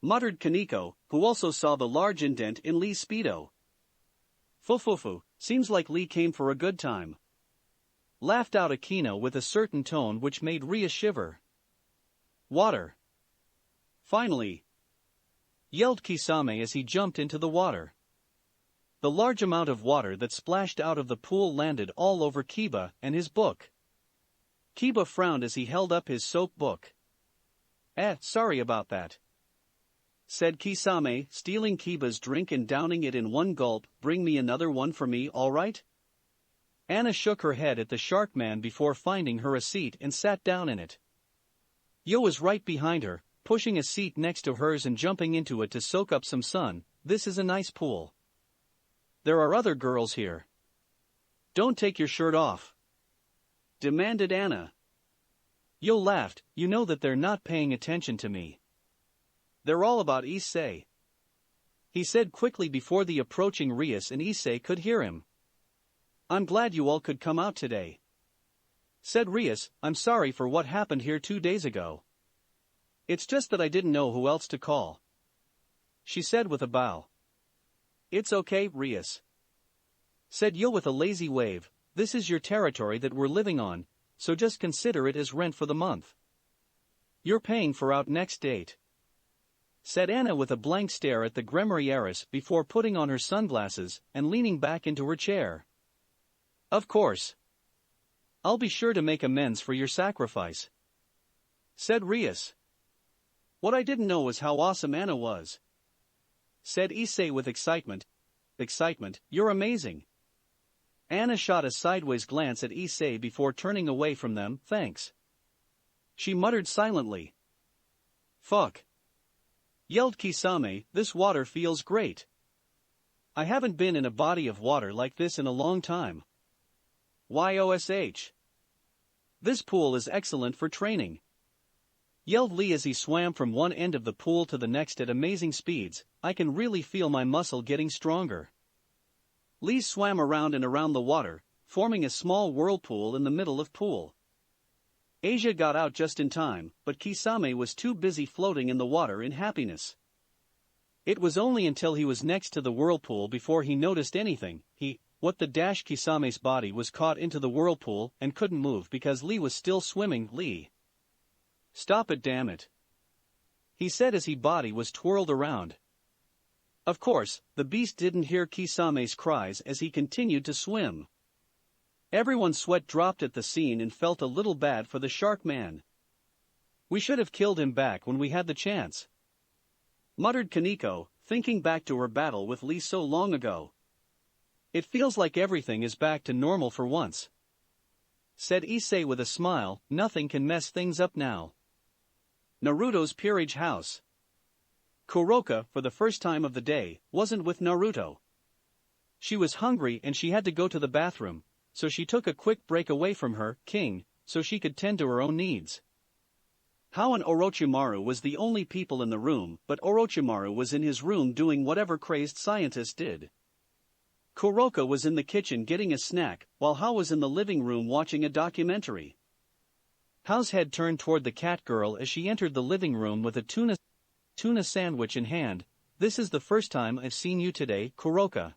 Muttered Kaneko, who also saw the large indent in Lee's Speedo. Fufufu, seems like Lee came for a good time. Laughed out Aquino with a certain tone which made Ria shiver. Water. Finally. Yelled Kisame as he jumped into the water. The large amount of water that splashed out of the pool landed all over Kiba and his book. Kiba frowned as he held up his soap book. Sorry about that. Said Kisame, stealing Kiba's drink and downing it in one gulp. Bring me another one for me, all right? Anna shook her head at the shark man before finding her a seat and sat down in it. Yo was right behind her, pushing a seat next to hers and jumping into it to soak up some sun. This is a nice pool. There are other girls here. Don't take your shirt off. Demanded Anna. Yo laughed. You know that they're not paying attention to me. They're all about Issei. he said quickly before the approaching Rias and Issei could hear him. I'm glad you all could come out today. Said Rias, I'm sorry for what happened here 2 days ago. It's just that I didn't know who else to call. She said with a bow. It's okay, Rias. Said Yo with a lazy wave, this is your territory that we're living on, so just consider it as rent for the month. You're paying for out next date. Said Anna with a blank stare at the Gremory heiress before putting on her sunglasses and leaning back into her chair. Of course. I'll be sure to make amends for your sacrifice. Said Rias. What I didn't know was how awesome Anna was. Said Issei with excitement. Excitement, you're amazing. Anna shot a sideways glance at Issei before turning away from them, thanks. She muttered silently. Fuck. Yelled Kisame, this water feels great. I haven't been in a body of water like this in a long time. YOSH. This pool is excellent for training. Yelled Lee as he swam from one end of the pool to the next at amazing speeds, I can really feel my muscle getting stronger. Lee swam around and around the water, forming a small whirlpool in the middle of pool. Asia got out just in time, but Kisame was too busy floating in the water in happiness. It was only until he was next to the whirlpool before he noticed anything. Kisame's body was caught into the whirlpool and couldn't move because Lee was still swimming. Lee. Stop it, damn it. He said as his body was twirled around. Of course, the beast didn't hear Kisame's cries as he continued to swim. Everyone's sweat dropped at the scene and felt a little bad for the shark man. We should have killed him back when we had the chance. Muttered Kaneko, thinking back to her battle with Lee so long ago. It feels like everything is back to normal for once. Said Issei with a smile, nothing can mess things up now. Naruto's peerage house. Kuroka, for the first time of the day, wasn't with Naruto. She was hungry and she had to go to the bathroom, so she took a quick break away from her, King, so she could tend to her own needs. Hao and Orochimaru was the only people in the room, but Orochimaru was in his room doing whatever crazed scientist did. Kuroka was in the kitchen getting a snack, while Hao was in the living room watching a documentary. Hao's head turned toward the cat girl as she entered the living room with a tuna sandwich in hand. This is the first time I've seen you today, Kuroka.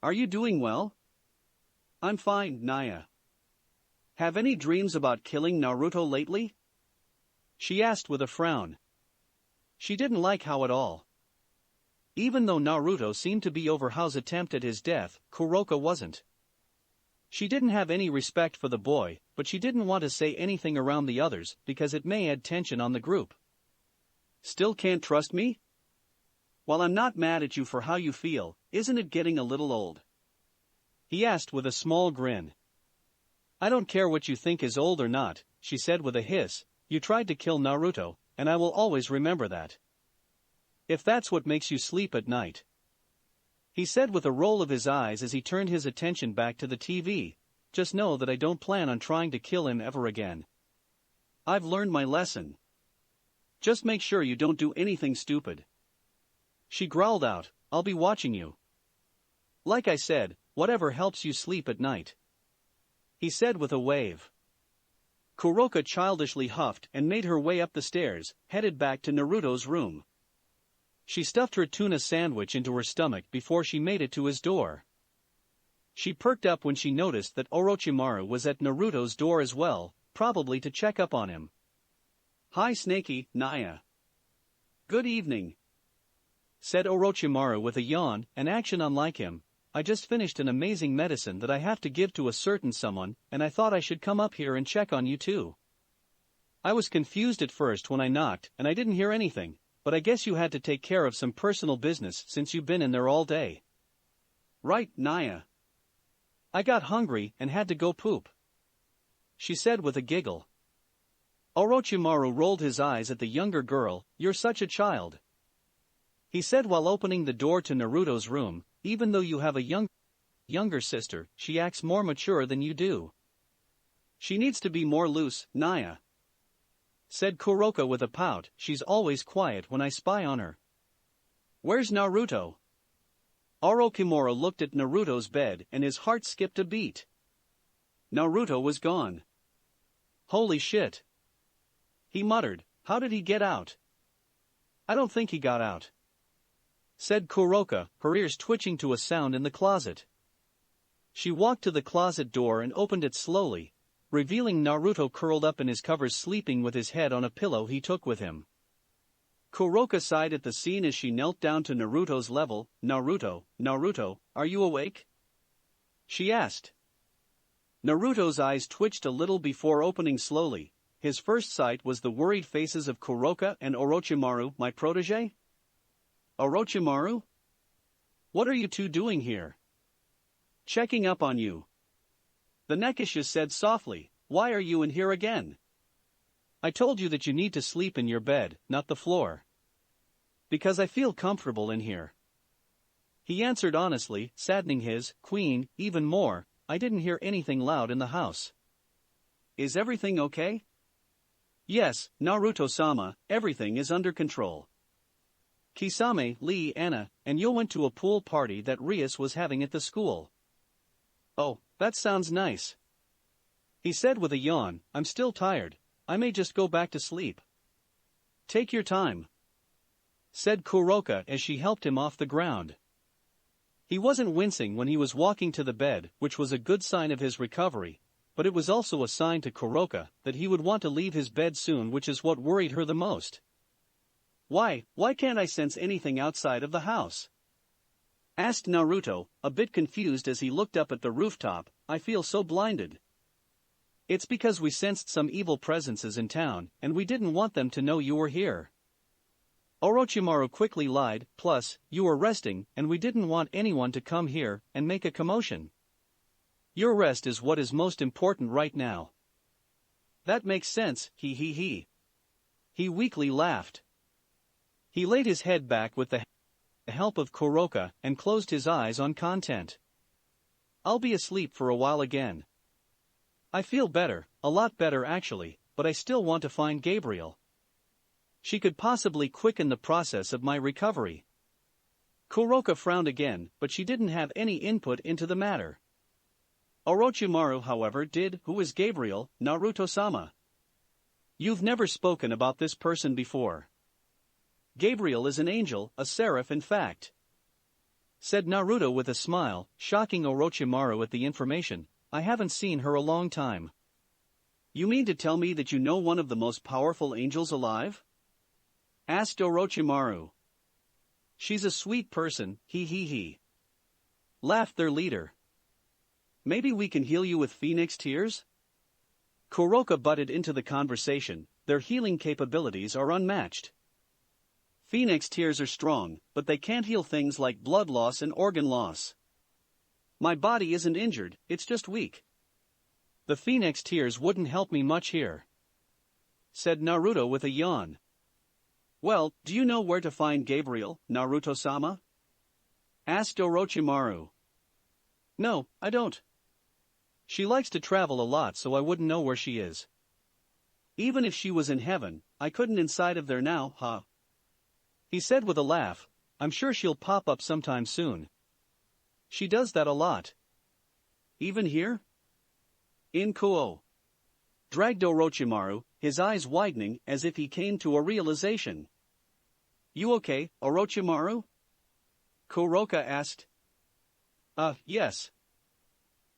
Are you doing well? I'm fine, Naya. Have any dreams about killing Naruto lately? She asked with a frown. She didn't like Hao at all. Even though Naruto seemed to be over Hao's attempt at his death, Kuroka wasn't. She didn't have any respect for the boy, but she didn't want to say anything around the others because it may add tension on the group. Still can't trust me? Well, I'm not mad at you for how you feel, isn't it getting a little old? He asked with a small grin. I don't care what you think is old or not, she said with a hiss, you tried to kill Naruto, and I will always remember that. If that's what makes you sleep at night. He said with a roll of his eyes as he turned his attention back to the TV, just know that I don't plan on trying to kill him ever again. I've learned my lesson. Just make sure you don't do anything stupid. She growled out, I'll be watching you. Like I said, whatever helps you sleep at night. He said with a wave. Kuroka childishly huffed and made her way up the stairs, headed back to Naruto's room. She stuffed her tuna sandwich into her stomach before she made it to his door. She perked up when she noticed that Orochimaru was at Naruto's door as well, probably to check up on him. Hi Snakey, Naya. Good evening. Said Orochimaru with a yawn, an action unlike him. I just finished an amazing medicine that I have to give to a certain someone, and I thought I should come up here and check on you too. I was confused at first when I knocked and I didn't hear anything, but I guess you had to take care of some personal business since you've been in there all day. Right, Naya. I got hungry and had to go poop. She said with a giggle. Orochimaru rolled his eyes at the younger girl, you're such a child. He said while opening the door to Naruto's room, even though you have a younger sister, she acts more mature than you do. She needs to be more loose, Naya. Said Kuroka with a pout, she's always quiet when I spy on her. Where's Naruto? Orochimaru looked at Naruto's bed and his heart skipped a beat. Naruto was gone. Holy shit. He muttered, how did he get out? I don't think he got out, said Kuroka, her ears twitching to a sound in the closet. She walked to the closet door and opened it slowly, revealing Naruto curled up in his covers sleeping with his head on a pillow he took with him. Kuroka sighed at the scene as she knelt down to Naruto's level. Naruto, are you awake? She asked. Naruto's eyes twitched a little before opening slowly. His first sight was the worried faces of Kuroka and Orochimaru, my protege. Orochimaru? What are you two doing here? Checking up on you. The Nekisha said softly, why are you in here again? I told you that you need to sleep in your bed, not the floor. Because I feel comfortable in here. He answered honestly, saddening his queen even more. I didn't hear anything loud in the house. Is everything okay? Yes, Naruto-sama, everything is under control. Kisame, Lee, Anna, and you went to a pool party that Rias was having at the school. Oh, that sounds nice. He said with a yawn, I'm still tired. I may just go back to sleep. Take your time, said Kuroka as she helped him off the ground. He wasn't wincing when he was walking to the bed, which was a good sign of his recovery, but it was also a sign to Kuroka that he would want to leave his bed soon, which is what worried her the most. Why can't I sense anything outside of the house? Asked Naruto, a bit confused as he looked up at the rooftop. I feel so blinded. It's because we sensed some evil presences in town, and we didn't want them to know you were here. Orochimaru quickly lied, plus, you were resting, and we didn't want anyone to come here and make a commotion. Your rest is what is most important right now. That makes sense, he. He weakly laughed. He laid his head back with the help of Kuroka and closed his eyes on content. I'll be asleep for a while again. I feel better, a lot better actually, but I still want to find Gabriel. She could possibly quicken the process of my recovery. Kuroka frowned again, but she didn't have any input into the matter. Orochimaru, however, did. Who is Gabriel, Naruto-sama? You've never spoken about this person before. Gabriel is an angel, a seraph in fact, said Naruto with a smile, shocking Orochimaru at the information. I haven't seen her a long time. You mean to tell me that you know one of the most powerful angels alive? Asked Orochimaru. She's a sweet person, he. Laughed their leader. Maybe we can heal you with Phoenix tears? Kuroka butted into the conversation. Their healing capabilities are unmatched. Phoenix tears are strong, but they can't heal things like blood loss and organ loss. My body isn't injured, it's just weak. The Phoenix tears wouldn't help me much here, said Naruto with a yawn. Well, do you know where to find Gabriel, Naruto-sama? Asked Orochimaru. No, I don't. She likes to travel a lot, so I wouldn't know where she is. Even if she was in heaven, I couldn't inside of there now, huh? He said with a laugh. I'm sure she'll pop up sometime soon. She does that a lot. Even here? In Kuo. Dragged Orochimaru, his eyes widening as if he came to a realization. You okay, Orochimaru? Kuroka asked. Yes,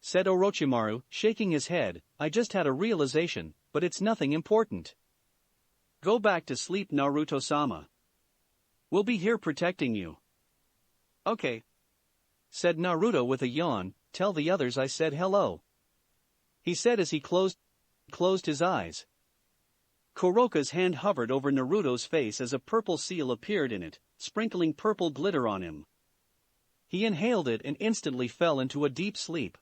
said Orochimaru, shaking his head. I just had a realization, but it's nothing important. Go back to sleep, Naruto-sama. We'll be here protecting you. Okay, said Naruto with a yawn. Tell the others I said hello, he said as he closed his eyes. Kuroka's hand hovered over Naruto's face as a purple seal appeared in it, sprinkling purple glitter on him. He inhaled it and instantly fell into a deep sleep.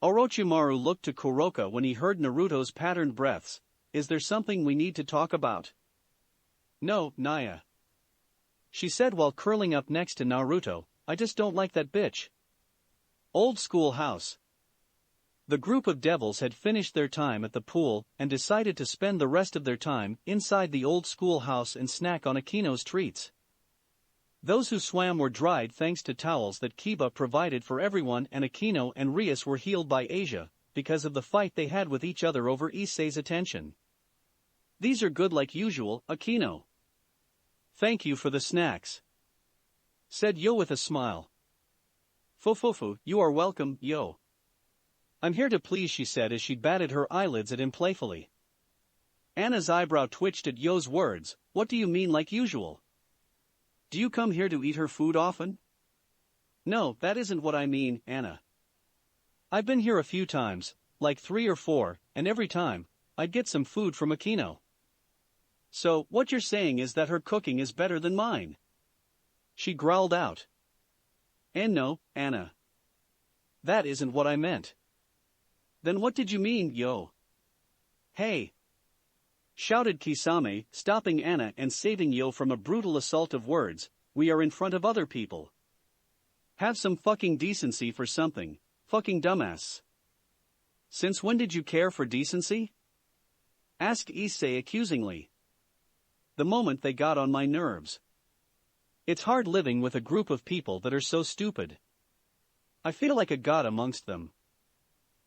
Orochimaru looked to Kuroka when he heard Naruto's patterned breaths. Is there something we need to talk about? No, Naya, she said while curling up next to Naruto. I just don't like that bitch. Old school house. The group of devils had finished their time at the pool and decided to spend the rest of their time inside the old school house and snack on Akino's treats. Those who swam were dried thanks to towels that Kiba provided for everyone, and Akino and Rias were healed by Asia, because of the fight they had with each other over Issei's attention. These are good like usual, Akino. Thank you for the snacks, said Yo with a smile. Fufufu, you are welcome, Yo. I'm here to please, she said as she batted her eyelids at him playfully. Anna's eyebrow twitched at Yo's words. What do you mean like usual? Do you come here to eat her food often? No, that isn't what I mean, Anna. I've been here a few times, like 3 or 4, and every time, I'd get some food from Akino. So, what you're saying is that her cooking is better than mine? She growled out. And no, Anna. That isn't what I meant. Then what did you mean, Yo? Hey! Shouted Kisame, stopping Anna and saving Yo from a brutal assault of words. We are in front of other people. Have some fucking decency for something, fucking dumbass. Since when did you care for decency? Asked Issei accusingly. The moment they got on my nerves. It's hard living with a group of people that are so stupid. I feel like a god amongst them.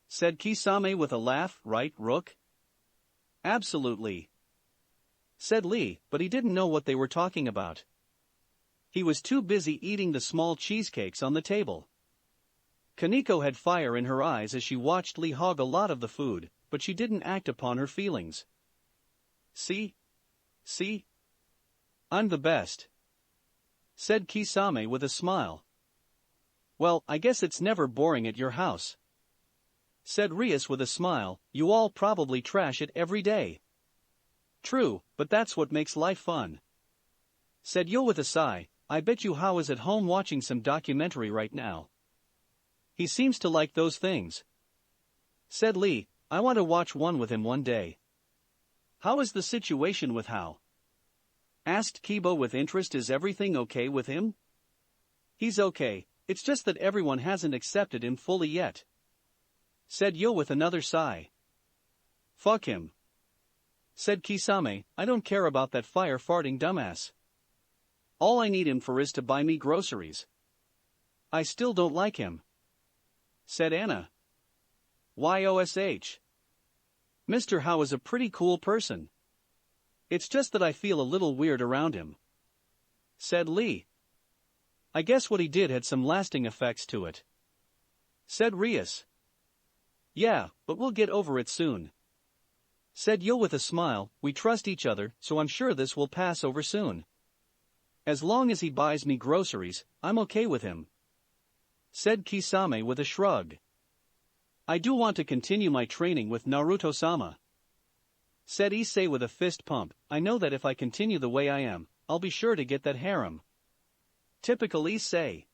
Said Kisame with a laugh, right, Rook? Absolutely. Said Lee, but he didn't know what they were talking about. He was too busy eating the small cheesecakes on the table. Kaneko had fire in her eyes as she watched Lee hog a lot of the food, but she didn't act upon her feelings. See? I'm the best. Said Kisame with a smile. Well, I guess it's never boring at your house. Said Rias with a smile, you all probably trash it every day. True, but that's what makes life fun. Said Yo with a sigh, I bet you Hao is at home watching some documentary right now. He seems to like those things. Said Lee, I want to watch one with him one day. How is the situation with Hao? Asked Kiba with interest. Is everything okay with him? He's okay, it's just that everyone hasn't accepted him fully yet. Said Yo with another sigh. Fuck him. Said Kisame, I don't care about that fire-farting dumbass. All I need him for is to buy me groceries. I still don't like him. Said Anna. YOSH. Mr. Hao is a pretty cool person. It's just that I feel a little weird around him. Said Lee. I guess what he did had some lasting effects to it. Said Rias. Yeah, but we'll get over it soon. Said Yo with a smile, we trust each other, so I'm sure this will pass over soon. As long as he buys me groceries, I'm okay with him. Said Kisame with a shrug. I do want to continue my training with Naruto-sama. Said Issei with a fist pump, I know that if I continue the way I am, I'll be sure to get that harem. Typical Issei.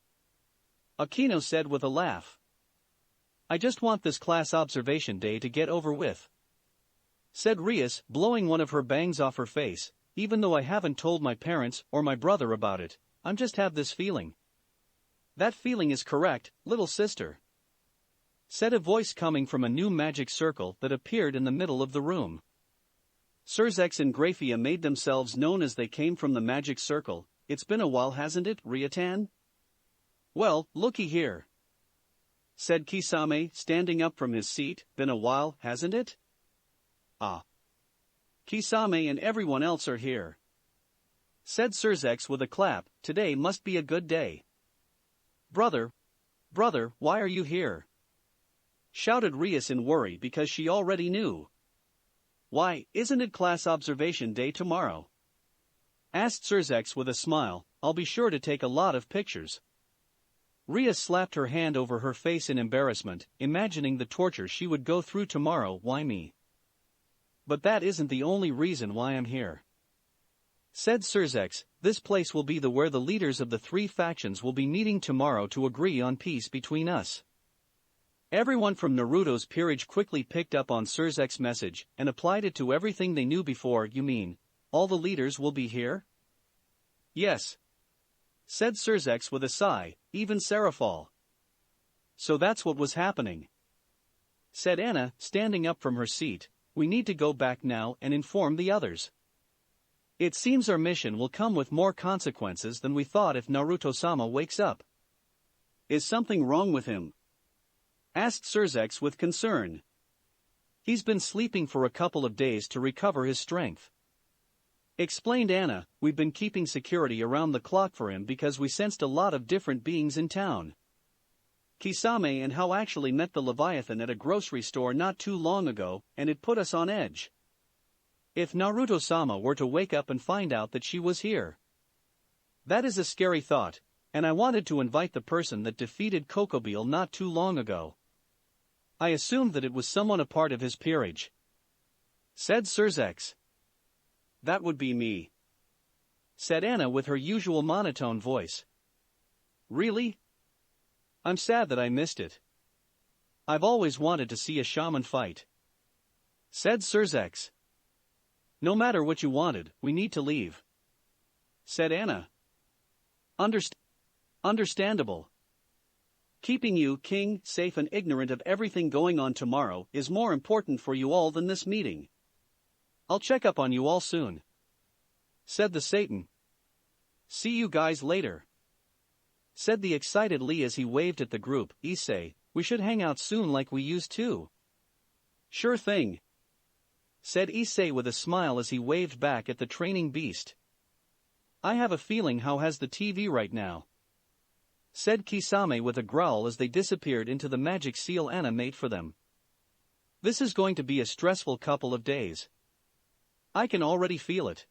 Akino said with a laugh. I just want this class observation day to get over with. Said Rias, blowing one of her bangs off her face, even though I haven't told my parents or my brother about it, I'm just have this feeling. That feeling is correct, little sister. Said a voice coming from a new magic circle that appeared in the middle of the room. Surzex and Graphia made themselves known as they came from the magic circle. It's been a while, hasn't it, Riatan? Well, looky here. Said Kisame, standing up from his seat, been a while, hasn't it? Ah. Kisame and everyone else are here. Said Surzex with a clap, today must be a good day. Brother, why are you here? Shouted Rias in worry because she already knew. Why, isn't it class observation day tomorrow? Asked Surzex with a smile, I'll be sure to take a lot of pictures. Rias slapped her hand over her face in embarrassment, imagining the torture she would go through tomorrow. Why me? But that isn't the only reason why I'm here. Said Surzex, this place will be where the leaders of the 3 factions will be meeting tomorrow to agree on peace between us. Everyone from Naruto's peerage quickly picked up on Surzex's message and applied it to everything they knew before. You mean, all the leaders will be here? Yes. Said Surzex with a sigh, even Seraphol. So that's what was happening. Said Anna, standing up from her seat, we need to go back now and inform the others. It seems our mission will come with more consequences than we thought if Naruto-sama wakes up. Is something wrong with him? Asked Surzex with concern. He's been sleeping for a couple of days to recover his strength. Explained Anna, we've been keeping security around the clock for him because we sensed a lot of different beings in town. Kisame and Hao actually met the Leviathan at a grocery store not too long ago, and it put us on edge. If Naruto-sama were to wake up and find out that she was here. That is a scary thought, and I wanted to invite the person that defeated Kokobeel not too long ago. I assumed that it was someone a part of his peerage. Said Surzex. That would be me. Said Anna with her usual monotone voice. Really? I'm sad that I missed it. I've always wanted to see a shaman fight. Said Surzex. No matter what you wanted, we need to leave. Said Anna. Understandable. Keeping you, King, safe and ignorant of everything going on tomorrow is more important for you all than this meeting. I'll check up on you all soon. Said the Satan. See you guys later. Said the excited Lee as he waved at the group. Issei, we should hang out soon like we used to. Sure thing. Said Issei with a smile as he waved back at the training beast. I have a feeling Hao has the TV right now. Said Kisame with a growl as they disappeared into the magic seal Anna made for them. This is going to be a stressful couple of days. I can already feel it.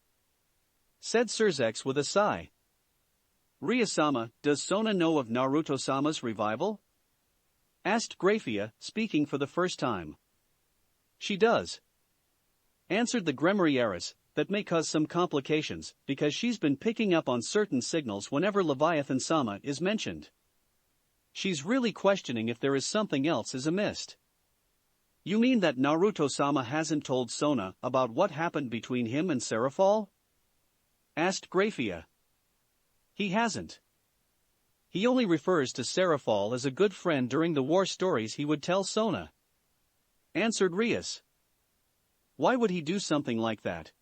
Said Surzex with a sigh. Ria-sama, does Sona know of Naruto-sama's revival? Asked Graphia, speaking for the first time. She does. Answered the Gremory heiress, that may cause some complications, because she's been picking up on certain signals whenever Leviathan-sama is mentioned. She's really questioning if there is something else is amiss. You mean that Naruto-sama hasn't told Sona about what happened between him and Seraphol? Asked Graphia. He hasn't. He only refers to Seraphol as a good friend during the war stories he would tell Sona. Answered Rias. Why would he do something like that?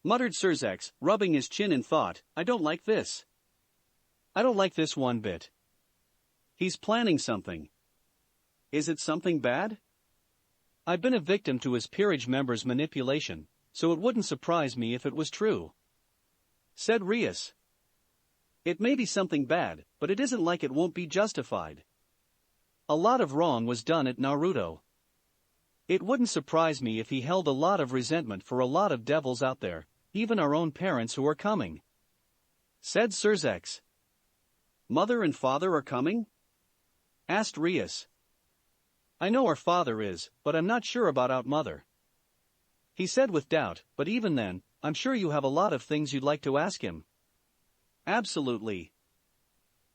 Muttered Surzex, rubbing his chin in thought, I don't like this. I don't like this one bit. He's planning something. Is it something bad? I've been a victim to his peerage members' manipulation, so it wouldn't surprise me if it was true. Said Rias. It may be something bad, but it isn't like it won't be justified. A lot of wrong was done at Naruto. It wouldn't surprise me if he held a lot of resentment for a lot of devils out there, even our own parents who are coming. Said Surzex. Mother and father are coming? Asked Rias. I know our father is, but I'm not sure about our mother. He said with doubt, but even then, I'm sure you have a lot of things you'd like to ask him. Absolutely.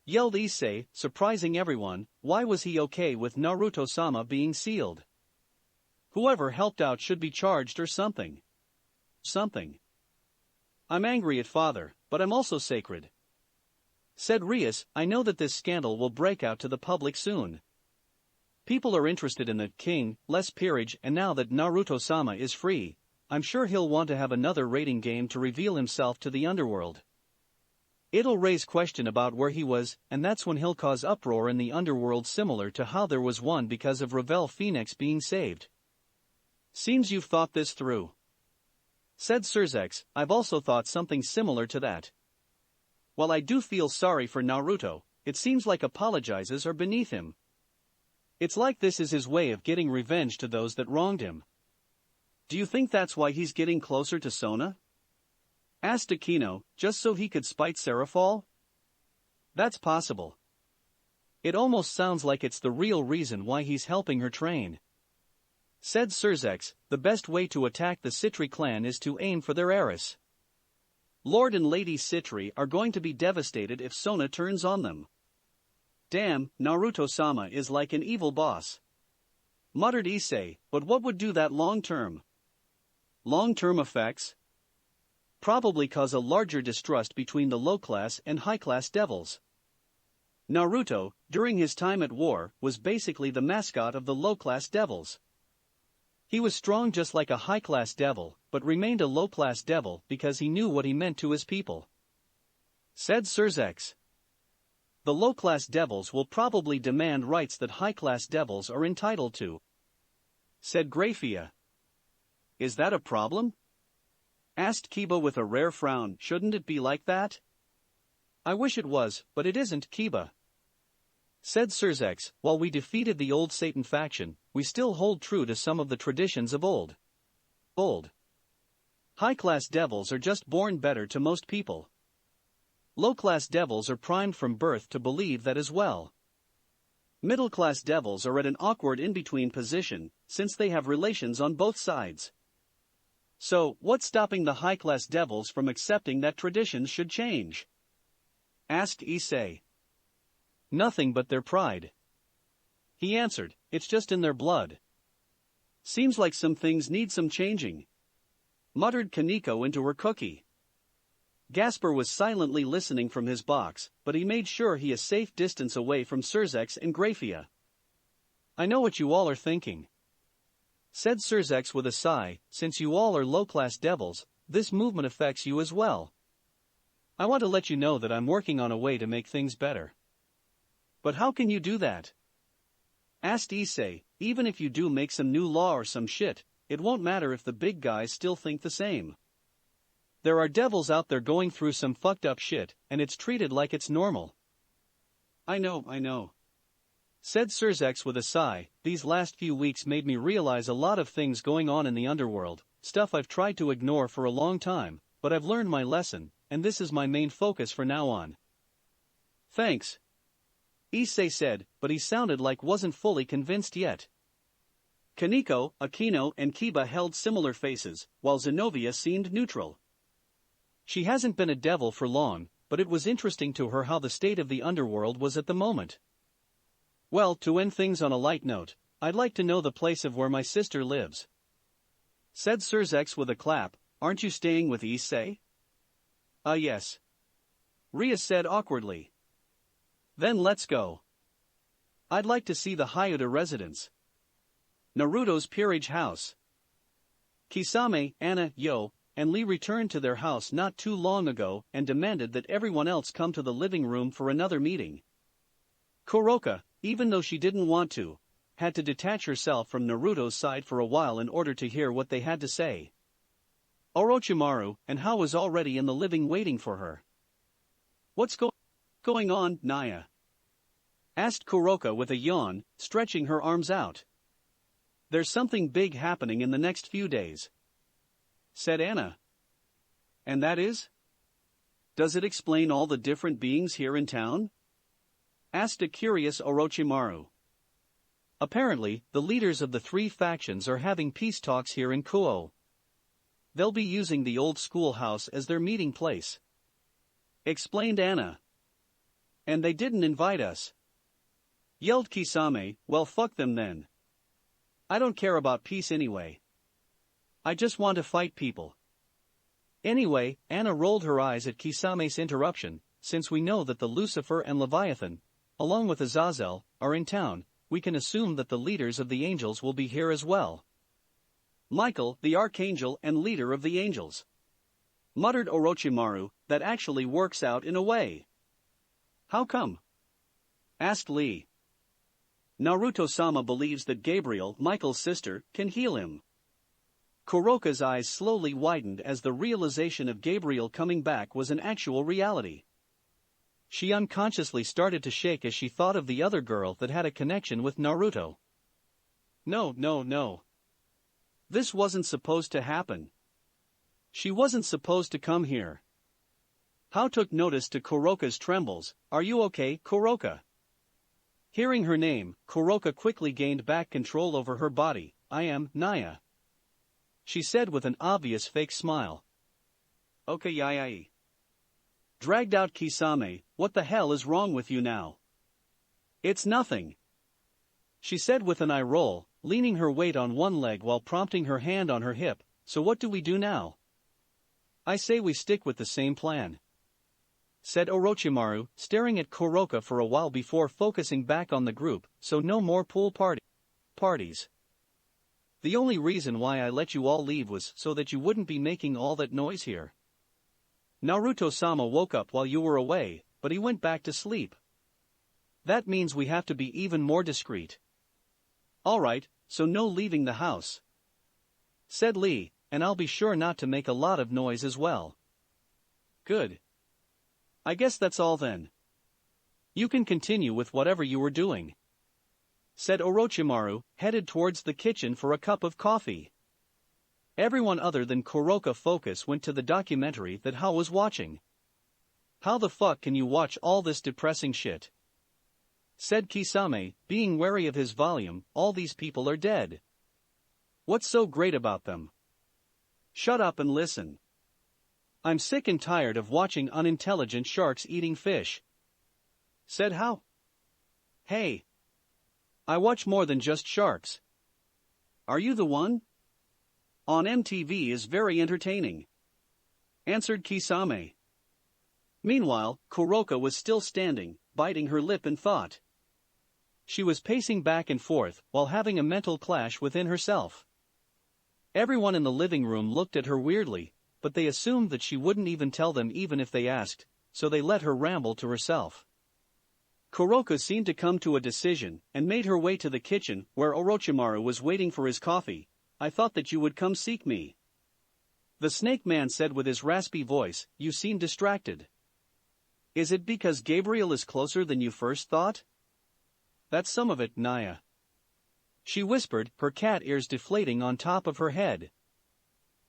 Yelled Issei, surprising everyone, why was he okay with Naruto-sama being sealed? Whoever helped out should be charged or something. Something. I'm angry at father, but I'm also sacred. Said Rias, I know that this scandal will break out to the public soon. People are interested in the king, less peerage, and now that Naruto-sama is free, I'm sure he'll want to have another raiding game to reveal himself to the underworld. It'll raise question about where he was, and that's when he'll cause uproar in the underworld similar to how there was one because of Ravel Phoenix being saved. Seems you've thought this through. Said Surzex, I've also thought something similar to that. While I do feel sorry for Naruto, it seems like apologizes are beneath him. It's like this is his way of getting revenge to those that wronged him. Do you think that's why he's getting closer to Sona? Asked Akino, just so he could spite Seraphol? That's possible. It almost sounds like it's the real reason why he's helping her train. Said Surzex, the best way to attack the Citri clan is to aim for their heiress. Lord and Lady Citri are going to be devastated if Sona turns on them. Damn, Naruto-sama is like an evil boss. Muttered Issei, but what would do that long-term? Long-term effects? Probably cause a larger distrust between the low-class and high-class devils. Naruto, during his time at war, was basically the mascot of the low-class devils. He was strong just like a high-class devil, but remained a low-class devil because he knew what he meant to his people. Said Surzex. The low-class devils will probably demand rights that high-class devils are entitled to. Said Graphia. Is that a problem? Asked Kiba with a rare frown. Shouldn't it be like that? I wish it was, but it isn't, Kiba. Said Surzex. While we defeated the old Satan faction, we still hold true to some of the traditions of old. High-class devils are just born better to most people. Low-class devils are primed from birth to believe that as well. Middle-class devils are at an awkward in-between position, since they have relations on both sides. So, what's stopping the high-class devils from accepting that traditions should change? Asked Issei. Nothing but their pride. He answered, it's just in their blood. Seems like some things need some changing. Muttered Kaneko into her cookie. Gasper was silently listening from his box, but he made sure he is safe distance away from Surzex and Graphia. I know what you all are thinking. Said Surzex with a sigh, since you all are low-class devils, this movement affects you as well. I want to let you know that I'm working on a way to make things better. But how can you do that? Asked Issei. Even if you do make some new law or some shit, it won't matter if the big guys still think the same. There are devils out there going through some fucked up shit, and it's treated like it's normal. I know. Said Surzex with a sigh. These last few weeks made me realize a lot of things going on in the underworld, stuff I've tried to ignore for a long time, but I've learned my lesson, and this is my main focus for now on. Thanks. Issei said, but he sounded like wasn't fully convinced yet. Kaneko, Akino and Kiba held similar faces, while Zenobia seemed neutral. She hasn't been a devil for long, but it was interesting to her how the state of the underworld was at the moment. Well, to end things on a light note, I'd like to know the place of where my sister lives. Said Surzex with a clap. Aren't you staying with Issei? Yes. Ria said awkwardly. Then let's go. I'd like to see the Hyuta residence. Naruto's peerage house. Kisame, Anna, Yo, and Lee returned to their house not too long ago and demanded that everyone else come to the living room for another meeting. Kuroka, even though she didn't want to, had to detach herself from Naruto's side for a while in order to hear what they had to say. Orochimaru and Hao was already in the living waiting for her. What's going on, Naya? Asked Kuroka with a yawn, stretching her arms out. There's something big happening in the next few days. Said Anna. And that is? Does it explain all the different beings here in town? Asked a curious Orochimaru. Apparently, the leaders of the three factions are having peace talks here in Kuo. They'll be using the old schoolhouse as their meeting place. Explained Anna. And they didn't invite us. Yelled Kisame. Well, fuck them then. I don't care about peace anyway. I just want to fight people. Anyway, Anna rolled her eyes at Kisame's interruption. Since we know that the Lucifer and Leviathan, along with Azazel, are in town, we can assume that the leaders of the angels will be here as well. Michael, the archangel and leader of the angels. Muttered Orochimaru. That actually works out in a way. How come? Asked Lee. Naruto-sama believes that Gabriel, Michael's sister, can heal him. Kuroka's eyes slowly widened as the realization of Gabriel coming back was an actual reality. She unconsciously started to shake as she thought of the other girl that had a connection with Naruto. No. This wasn't supposed to happen. She wasn't supposed to come here. Hao took notice to Kuroka's trembles. Are you okay, Kuroka? Hearing her name, Kuroka quickly gained back control over her body. I am, Naya. She said with an obvious fake smile. Okay, yai. Dragged out Kisame. What the hell is wrong with you now? It's nothing. She said with an eye roll, leaning her weight on one leg while prompting her hand on her hip. So what do we do now? I say we stick with the same plan. Said Orochimaru, staring at Kuroka for a while before focusing back on the group. So no more pool parties. The only reason why I let you all leave was so that you wouldn't be making all that noise here. Naruto-sama woke up while you were away, but he went back to sleep. That means we have to be even more discreet. Alright, so no leaving the house," said Lee, "and I'll be sure not to make a lot of noise as well." "Good. I guess that's all then. You can continue with whatever you were doing," said Orochimaru, headed towards the kitchen for a cup of coffee. Everyone other than Kuroka focus went to the documentary that Hao was watching. "How the fuck can you watch all this depressing shit?" said Kisame, being wary of his volume. "All these people are dead. What's so great about them? Shut up and listen. I'm sick and tired of watching unintelligent sharks eating fish," said Hao. "Hey. I watch more than just sharks. Are you the one? On MTV is very entertaining," answered Kisame. Meanwhile, Kuroka was still standing, biting her lip in thought. She was pacing back and forth while having a mental clash within herself. Everyone in the living room looked at her weirdly, but they assumed that she wouldn't even tell them even if they asked, so they let her ramble to herself. Kuroka seemed to come to a decision and made her way to the kitchen where Orochimaru was waiting for his coffee. "I thought that you would come seek me," the snake man said with his raspy voice. "You seem distracted. Is it because Gabriel is closer than you first thought?" "That's some of it, Naya," she whispered, her cat ears deflating on top of her head.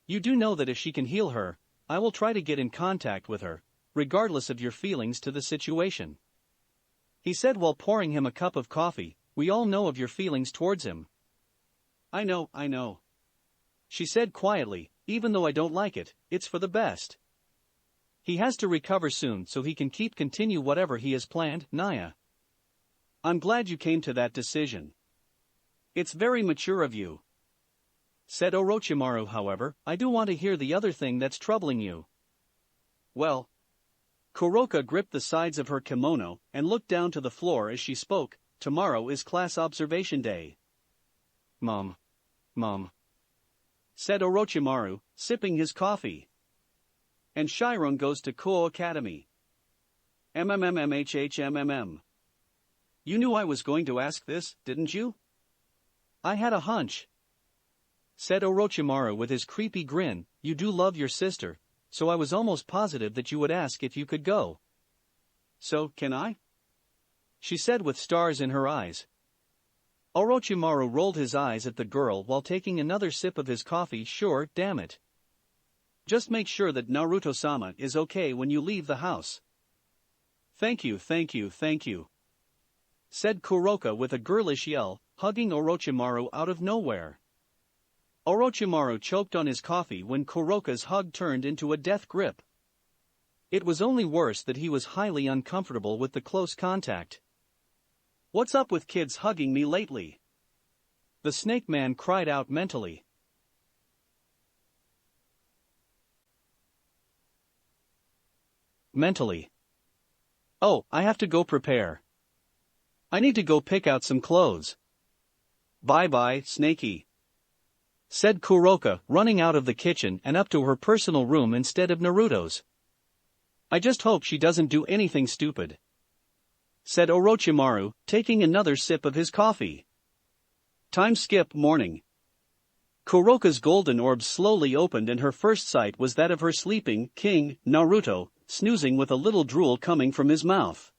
"You do know that if she can heal her, I will try to get in contact with her, regardless of your feelings to the situation," he said while pouring him a cup of coffee. "We all know of your feelings towards him." I know, she said quietly. "Even though I don't like it, it's for the best. He has to recover soon so he can continue whatever he has planned, Naya. I'm glad you came to that decision. It's very mature of you," said Orochimaru. "However, I do want to hear the other thing that's troubling you." "Well," Kuroka gripped the sides of her kimono and looked down to the floor as she spoke, "tomorrow is class observation day." Mom, said Orochimaru, sipping his coffee. "And Chiron goes to Kuo Academy. MMMMHHMMM. You knew I was going to ask this, didn't you?" "I had a hunch," said Orochimaru with his creepy grin. "You do love your sister, so I was almost positive that you would ask if you could go." "So, can I?" she said with stars in her eyes. Orochimaru rolled his eyes at the girl while taking another sip of his coffee. "Sure, damn it. Just make sure that Naruto-sama is okay when you leave the house." Thank you, said Kuroka with a girlish yell, hugging Orochimaru out of nowhere. Orochimaru choked on his coffee when Kuroka's hug turned into a death grip. It was only worse that he was highly uncomfortable with the close contact. "What's up with kids hugging me lately?" the snake man cried out mentally. "Oh, I have to go prepare. I need to go pick out some clothes. Bye-bye, Snakey," said Kuroka, running out of the kitchen and up to her personal room instead of Naruto's. "I just hope she doesn't do anything stupid," said Orochimaru, taking another sip of his coffee. Time skip morning. Kuroka's golden orbs slowly opened and her first sight was that of her sleeping king, Naruto, snoozing with a little drool coming from his mouth.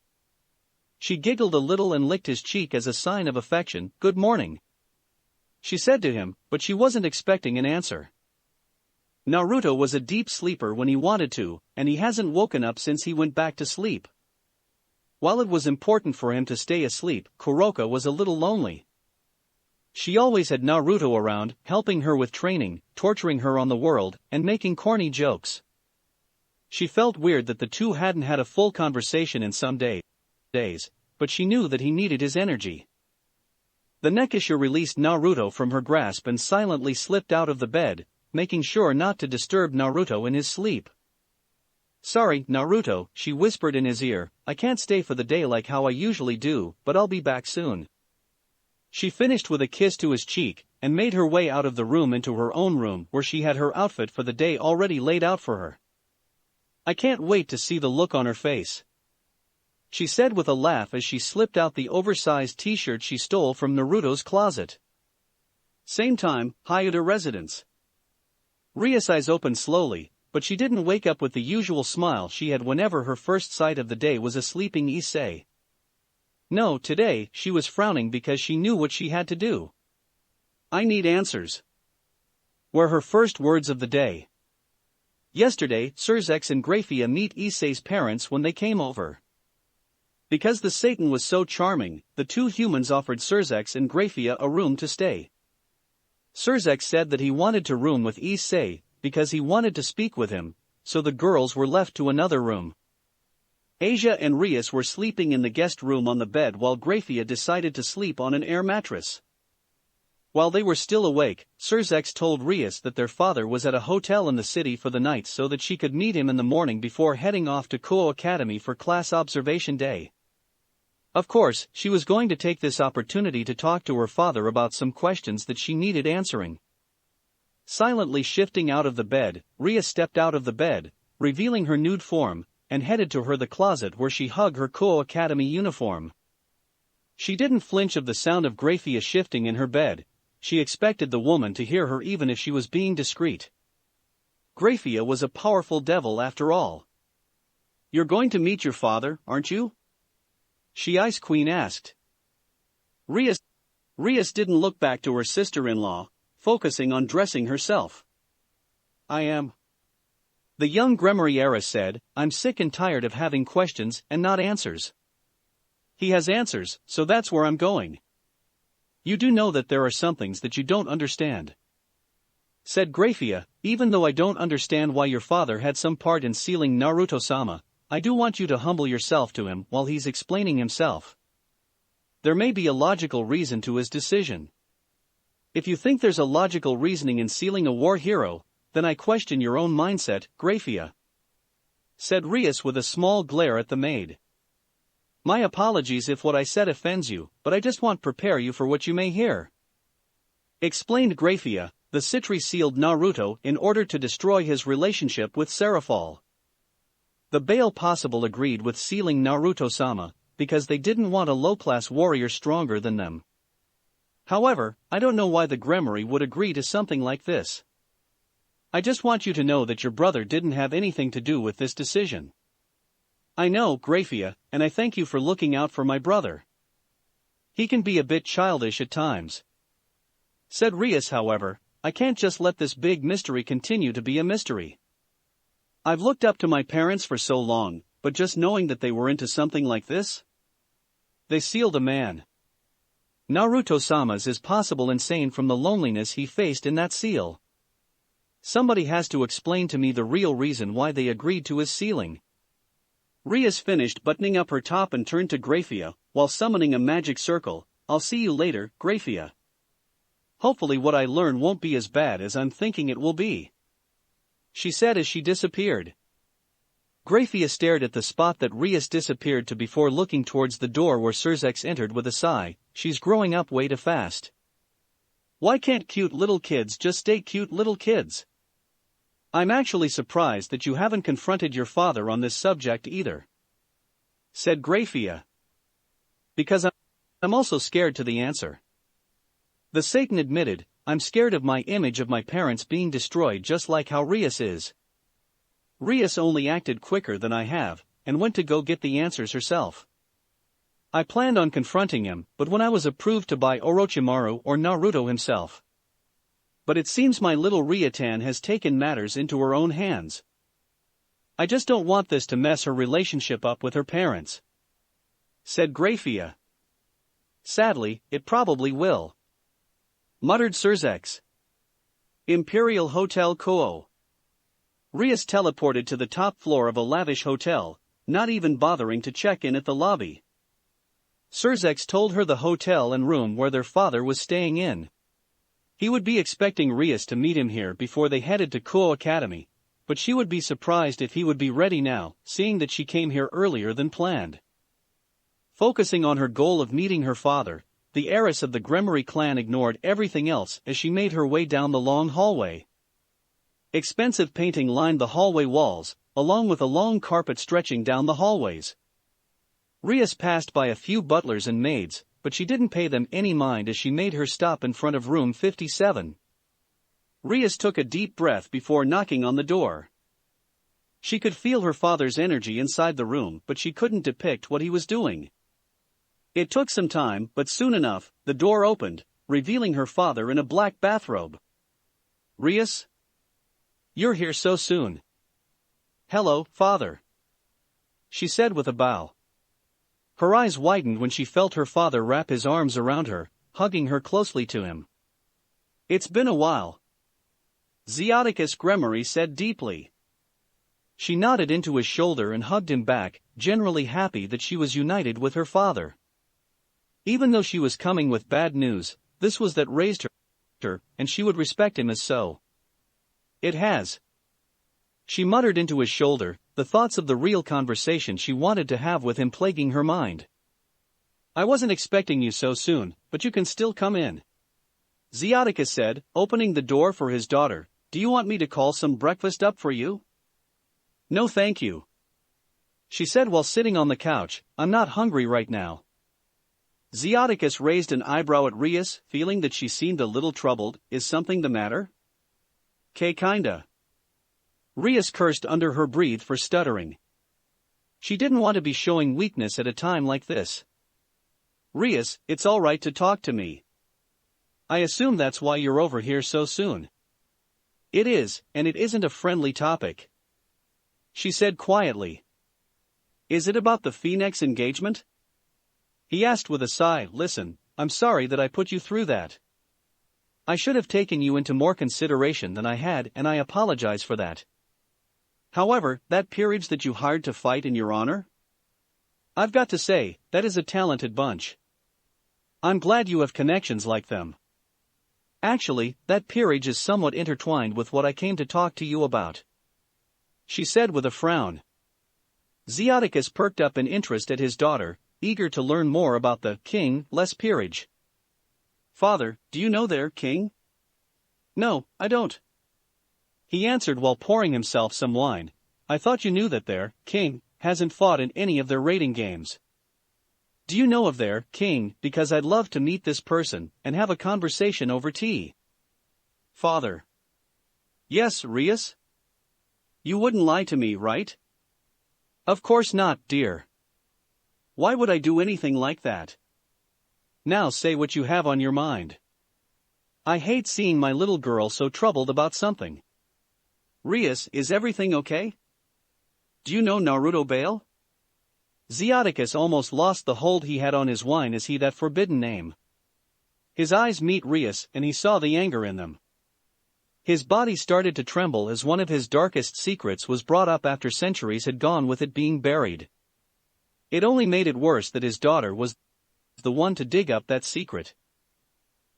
She giggled a little and licked his cheek as a sign of affection. "Good morning," she said to him, but she wasn't expecting an answer. Naruto was a deep sleeper when he wanted to, and he hasn't woken up since he went back to sleep. While it was important for him to stay asleep, Kuroka was a little lonely. She always had Naruto around, helping her with training, torturing her on the world, and making corny jokes. She felt weird that the two hadn't had a full conversation in some days, but she knew that he needed his energy. The Nekisha released Naruto from her grasp and silently slipped out of the bed, making sure not to disturb Naruto in his sleep. "Sorry, Naruto," she whispered in his ear, "I can't stay for the day like how I usually do, but I'll be back soon." She finished with a kiss to his cheek, and made her way out of the room into her own room where she had her outfit for the day already laid out for her. "I can't wait to see the look on her face," she said with a laugh as she slipped out the oversized t-shirt she stole from Naruto's closet. Same time, Hyuta residence. Ria's eyes opened slowly, but she didn't wake up with the usual smile she had whenever her first sight of the day was a sleeping Issei. No, today, she was frowning because she knew what she had to do. "I need answers," were her first words of the day. Yesterday, Surzex and Graphia meet Issei's parents when they came over. Because the Satan was so charming, the two humans offered Surzex and Graphia a room to stay. Surzex said that he wanted to room with Issei, because he wanted to speak with him, so the girls were left to another room. Asia and Rias were sleeping in the guest room on the bed while Graphia decided to sleep on an air mattress. While they were still awake, Surzex told Rias that their father was at a hotel in the city for the night so that she could meet him in the morning before heading off to Kuo Academy for class observation day. Of course, she was going to take this opportunity to talk to her father about some questions that she needed answering. Silently shifting out of the bed, Ria stepped out of the bed, revealing her nude form, and headed to the closet where she hugged her Kuo Academy uniform. She didn't flinch of the sound of Graphia shifting in her bed. She expected the woman to hear her even if she was being discreet. Graphia was a powerful devil after all. "You're going to meet your father, aren't you?" she Ice Queen asked. Rias didn't look back to her sister-in-law, focusing on dressing herself. "I am," the young Gremariera said. "I'm sick and tired of having questions and not answers. He has answers, so that's where I'm going. You do know that there are some things that you don't understand," said Graphia. "Even though I don't understand why your father had some part in sealing Naruto-sama, I do want you to humble yourself to him while he's explaining himself. There may be a logical reason to his decision. If you think there's a logical reasoning in sealing a war hero, then I question your own mindset, Graphia," said Rias with a small glare at the maid. "My apologies if what I said offends you, but I just want to prepare you for what you may hear," explained Graphia. "The Citri sealed Naruto in order to destroy his relationship with Serafal. The Bael possible agreed with sealing Naruto-sama, because they didn't want a low-class warrior stronger than them. However, I don't know why the Gremary would agree to something like this. I just want you to know that your brother didn't have anything to do with this decision." "I know, Graphia, and I thank you for looking out for my brother. He can be a bit childish at times," said Rias. "However, I can't just let this big mystery continue to be a mystery. I've looked up to my parents for so long, but just knowing that they were into something like this? They sealed a man. Naruto-sama's is possible insane from the loneliness he faced in that seal. Somebody has to explain to me the real reason why they agreed to his sealing." Rias finished buttoning up her top and turned to Graphia, while summoning a magic circle. "I'll see you later, Graphia. Hopefully what I learn won't be as bad as I'm thinking it will be," she said as she disappeared. Graphia stared at the spot that Rias disappeared to before looking towards the door where Surzex entered with a sigh. "She's growing up way too fast. Why can't cute little kids just stay cute little kids? I'm actually surprised that you haven't confronted your father on this subject either," said Graphia. "Because I'm also scared to the answer," the Satan admitted. "I'm scared of my image of my parents being destroyed just like how Rias is." Rias only acted quicker than I have, and went to go get the answers herself. I planned on confronting him, but when I was approved to buy Orochimaru or Naruto himself. But it seems my little Riatan has taken matters into her own hands. I just don't want this to mess her relationship up with her parents," said Graphia. "Sadly, it probably will," muttered Surzex. Imperial Hotel Kuo. Rias teleported to the top floor of a lavish hotel, not even bothering to check in at the lobby. Surzex told her the hotel and room where their father was staying in. He would be expecting Rias to meet him here before they headed to Kuo Academy, but she would be surprised if he would be ready now, seeing that she came here earlier than planned. Focusing on her goal of meeting her father, the heiress of the Gremory clan ignored everything else as she made her way down the long hallway. Expensive painting lined the hallway walls, along with a long carpet stretching down the hallways. Rias passed by a few butlers and maids, but she didn't pay them any mind as she made her stop in front of room 57. Rias took a deep breath before knocking on the door. She could feel her father's energy inside the room, but she couldn't depict what he was doing. It took some time, but soon enough, the door opened, revealing her father in a black bathrobe. "Rias? You're here so soon." "Hello, father," she said with a bow. Her eyes widened when she felt her father wrap his arms around her, hugging her closely to him. "It's been a while," Zeoticus Gremory said deeply. She nodded into his shoulder and hugged him back, generally happy that she was united with her father. Even though she was coming with bad news, this was that raised her, and she would respect him as so. "It has," she muttered into his shoulder, the thoughts of the real conversation she wanted to have with him plaguing her mind. "I wasn't expecting you so soon, but you can still come in," Zeoticus said, opening the door for his daughter. "Do you want me to call some breakfast up for you?" "No thank you," she said while sitting on the couch. "I'm not hungry right now." Zeoticus raised an eyebrow at Rias, feeling that she seemed a little troubled. "Is something the matter?" Kinda." Rias cursed under her breath for stuttering. She didn't want to be showing weakness at a time like this. "Rias, it's all right to talk to me. I assume that's why you're over here so soon." "It is, and it isn't a friendly topic," she said quietly. "Is it about the Phoenix engagement?" he asked with a sigh. "Listen, I'm sorry that I put you through that. I should have taken you into more consideration than I had, and I apologize for that. However, that peerage that you hired to fight in your honor? I've got to say, that is a talented bunch. I'm glad you have connections like them. Actually, that peerage is somewhat intertwined with what I came to talk to you about," she said with a frown. Zeoticus perked up in interest at his daughter, eager to learn more about the king-less peerage. "Father, do you know their king?" "No, I don't," he answered while pouring himself some wine. "I thought you knew that their king hasn't fought in any of their rating games. Do you know of their king? Because I'd love to meet this person and have a conversation over tea." "Father." "Yes, Rias? You wouldn't lie to me, right?" "Of course not, dear. Why would I do anything like that? Now say what you have on your mind. I hate seeing my little girl so troubled about something. Rias, is everything okay? Do you know Naruto Bael?" Zeoticus almost lost the hold he had on his wine as he that forbidden name. His eyes met Rias and he saw the anger in them. His body started to tremble as one of his darkest secrets was brought up after centuries had gone with it being buried. It only made it worse that his daughter was the one to dig up that secret.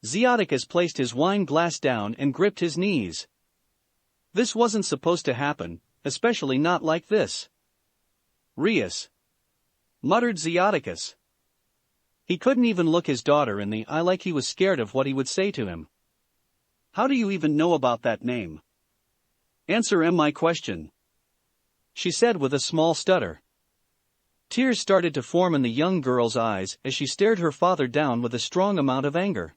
Zeoticus placed his wine glass down and gripped his knees. This wasn't supposed to happen, especially not like this. "Rias," muttered Zeoticus. He couldn't even look his daughter in the eye like he was scared of what he would say to him. "How do you even know about that name?" "Answer my question," she said with a small stutter. Tears started to form in the young girl's eyes as she stared her father down with a strong amount of anger.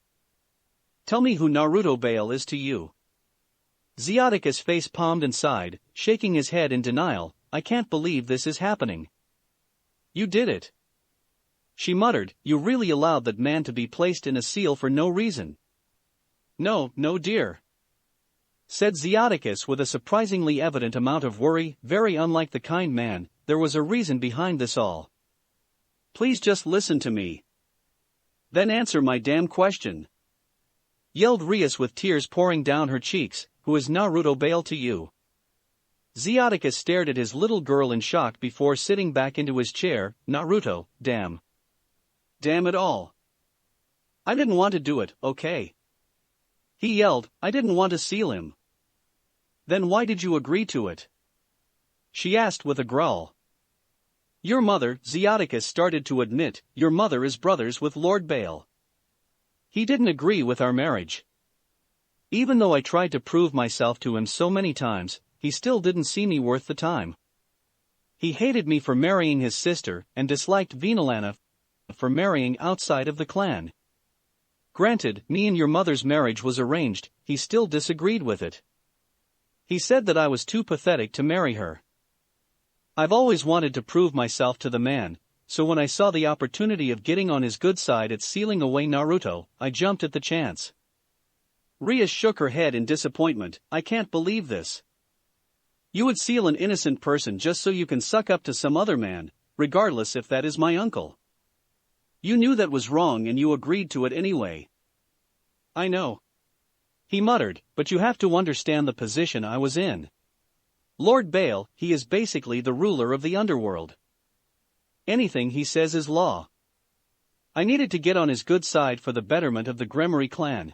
"Tell me who Naruto Bael is to you." Zeoticus face palmed and sighed, shaking his head in denial. "I can't believe this is happening." "You did it," she muttered. "You really allowed that man to be placed in a seal for no reason." No, dear," said Zeoticus with a surprisingly evident amount of worry. "Very unlike the kind man, there was a reason behind this all. Please just listen to me. Then answer my damn question," yelled Rias with tears pouring down her cheeks. "Who is Naruto Bael to you?" Zeoticus stared at his little girl in shock before sitting back into his chair. "Naruto, damn. Damn it all. I didn't want to do it, okay?" he yelled. "I didn't want to seal him." "Then why did you agree to it?" she asked with a growl. "Your mother," Zeoticus started to admit, "your mother is brothers with Lord Bael. He didn't agree with our marriage. Even though I tried to prove myself to him so many times, he still didn't see me worth the time. He hated me for marrying his sister and disliked Vinalana for marrying outside of the clan. Granted, me and your mother's marriage was arranged, he still disagreed with it. He said that I was too pathetic to marry her. I've always wanted to prove myself to the man, so when I saw the opportunity of getting on his good side at sealing away Naruto, I jumped at the chance. Ria shook her head in disappointment. I can't believe this. You would seal an innocent person just so you can suck up to some other man, regardless if that is my uncle. You knew that was wrong and you agreed to it anyway. I know. He muttered, but you have to understand the position I was in. Lord Bael, he is basically the ruler of the underworld. Anything he says is law. I needed to get on his good side for the betterment of the Gremory clan.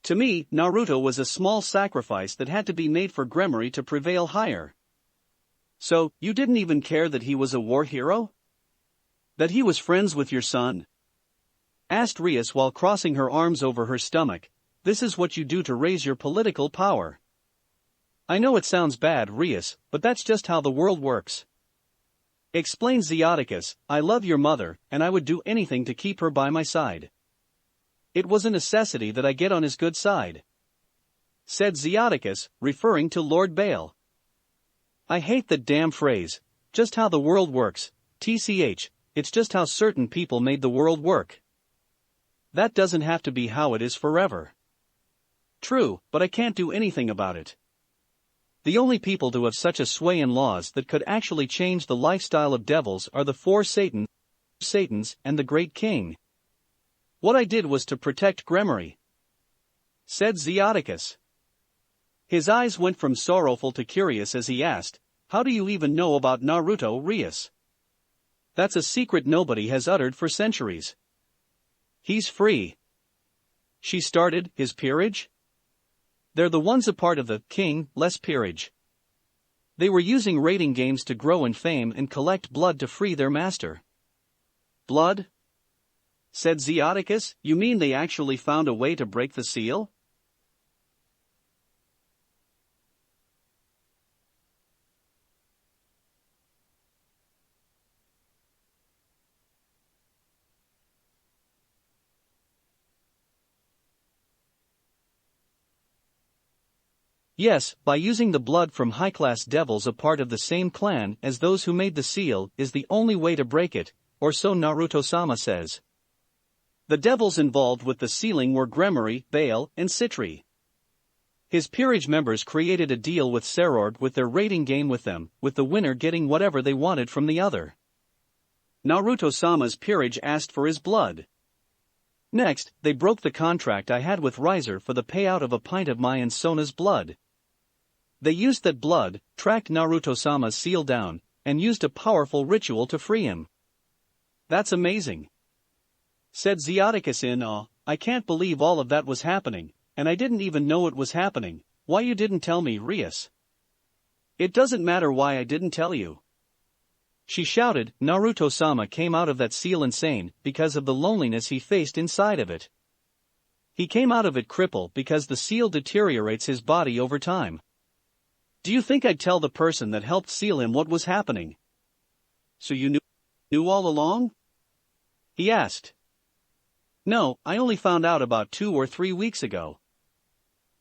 To me, Naruto was a small sacrifice that had to be made for Gremory to prevail higher. So, you didn't even care that he was a war hero? That he was friends with your son? Asked Rias while crossing her arms over her stomach. This is what you do to raise your political power. I know it sounds bad, Rias, but that's just how the world works. Explained Zeoticus, I love your mother, and I would do anything to keep her by my side. It was a necessity that I get on his good side. Said Zeoticus, referring to Lord Bael. I hate that damn phrase, just how the world works, TCH, it's just how certain people made the world work. That doesn't have to be how it is forever. True, but I can't do anything about it. The only people to have such a sway in laws that could actually change the lifestyle of devils are the 4 Satans, and the Great King. What I did was to protect Gremory. Said Zeoticus. His eyes went from sorrowful to curious as he asked, how do you even know about Naruto, Rias? That's a secret nobody has uttered for centuries. He's free. She started, his peerage? They're the ones a part of the king-less peerage. They were using rating games to grow in fame and collect blood to free their master. Blood? Said Zeoticus, you mean they actually found a way to break the seal? Yes, by using the blood from high-class devils a part of the same clan as those who made the seal is the only way to break it, or so Naruto-sama says. The devils involved with the sealing were Gremory, Bael, and Citri. His peerage members created a deal with Serord with their rating game with them, with the winner getting whatever they wanted from the other. Naruto-sama's peerage asked for his blood. Next, they broke the contract I had with Riser for the payout of a pint of my and Sona's blood. They used that blood, tracked Naruto-sama's seal down, and used a powerful ritual to free him. That's amazing. Said Zeoticus in awe, I can't believe all of that was happening, and I didn't even know it was happening. Why you didn't tell me, Rias? It doesn't matter why I didn't tell you. She shouted. Naruto-sama came out of that seal insane because of the loneliness he faced inside of it. He came out of it crippled because the seal deteriorates his body over time. Do you think I'd tell the person that helped seal him what was happening? So you knew all along? He asked. No, I only found out about 2 or 3 weeks ago.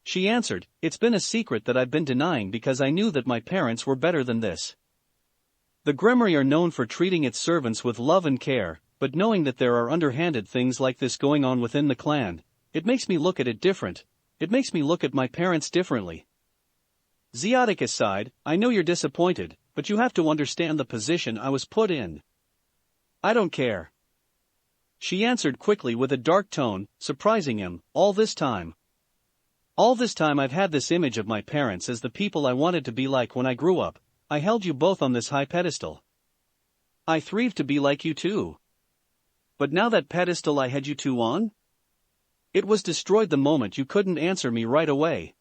She answered, it's been a secret that I've been denying because I knew that my parents were better than this. The Gremory are known for treating its servants with love and care, but knowing that there are underhanded things like this going on within the clan, it makes me look at it different. It makes me look at my parents differently. Zeoticus sighed, I know you're disappointed, but you have to understand the position I was put in. I don't care. She answered quickly with a dark tone, surprising him. All this time I've had this image of my parents as the people I wanted to be like when I grew up. I held you both on this high pedestal. I thrived to be like you too. But now that pedestal I had you two on? It was destroyed the moment you couldn't answer me right away.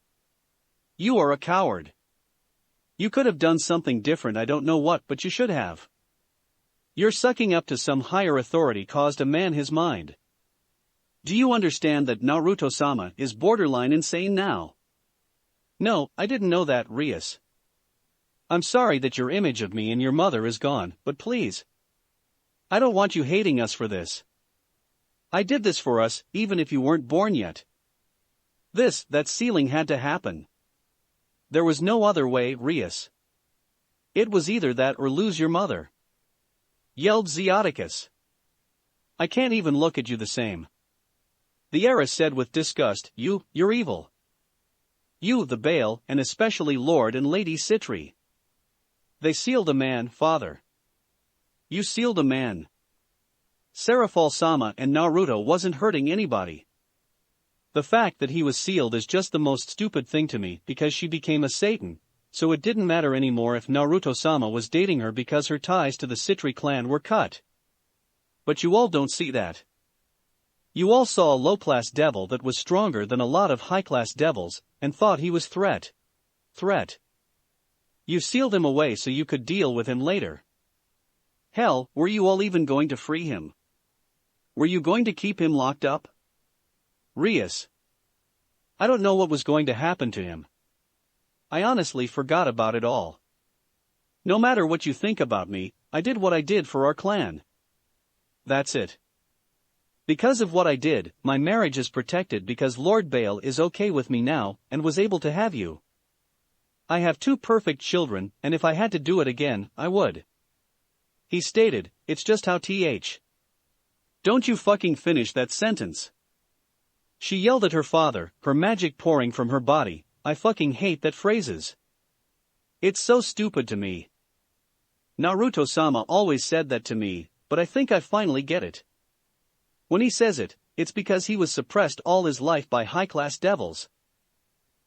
You are a coward. You could have done something different, I don't know what, but you should have. Your sucking up to some higher authority caused a man his mind. Do you understand that Naruto-sama is borderline insane now? No, I didn't know that, Rias. I'm sorry that your image of me and your mother is gone, but please. I don't want you hating us for this. I did this for us, even if you weren't born yet. That sealing had to happen. There was no other way, Rias. It was either that or lose your mother. Yelled Zeoticus. I can't even look at you the same. The heiress said with disgust, you're evil. You, the Bael, and especially Lord and Lady Citri. They sealed a man, father. You sealed a man. Serafal-sama and Naruto wasn't hurting anybody. The fact that he was sealed is just the most stupid thing to me because she became a Satan, so it didn't matter anymore if Naruto-sama was dating her because her ties to the Citri clan were cut. But you all don't see that. You all saw a low-class devil that was stronger than a lot of high-class devils, and thought he was threat. You sealed him away so you could deal with him later. Hell, were you all even going to free him? Were you going to keep him locked up? Rias. I don't know what was going to happen to him. I honestly forgot about it all. No matter what you think about me, I did what I did for our clan. That's it. Because of what I did, my marriage is protected because Lord Bael is okay with me now, and was able to have you. I have 2 perfect children, and if I had to do it again, I would. He stated, it's just how Don't you fucking finish that sentence. She yelled at her father, her magic pouring from her body. I fucking hate that phrases. It's so stupid to me. Naruto-sama always said that to me, but I think I finally get it. When he says it, it's because he was suppressed all his life by high-class devils.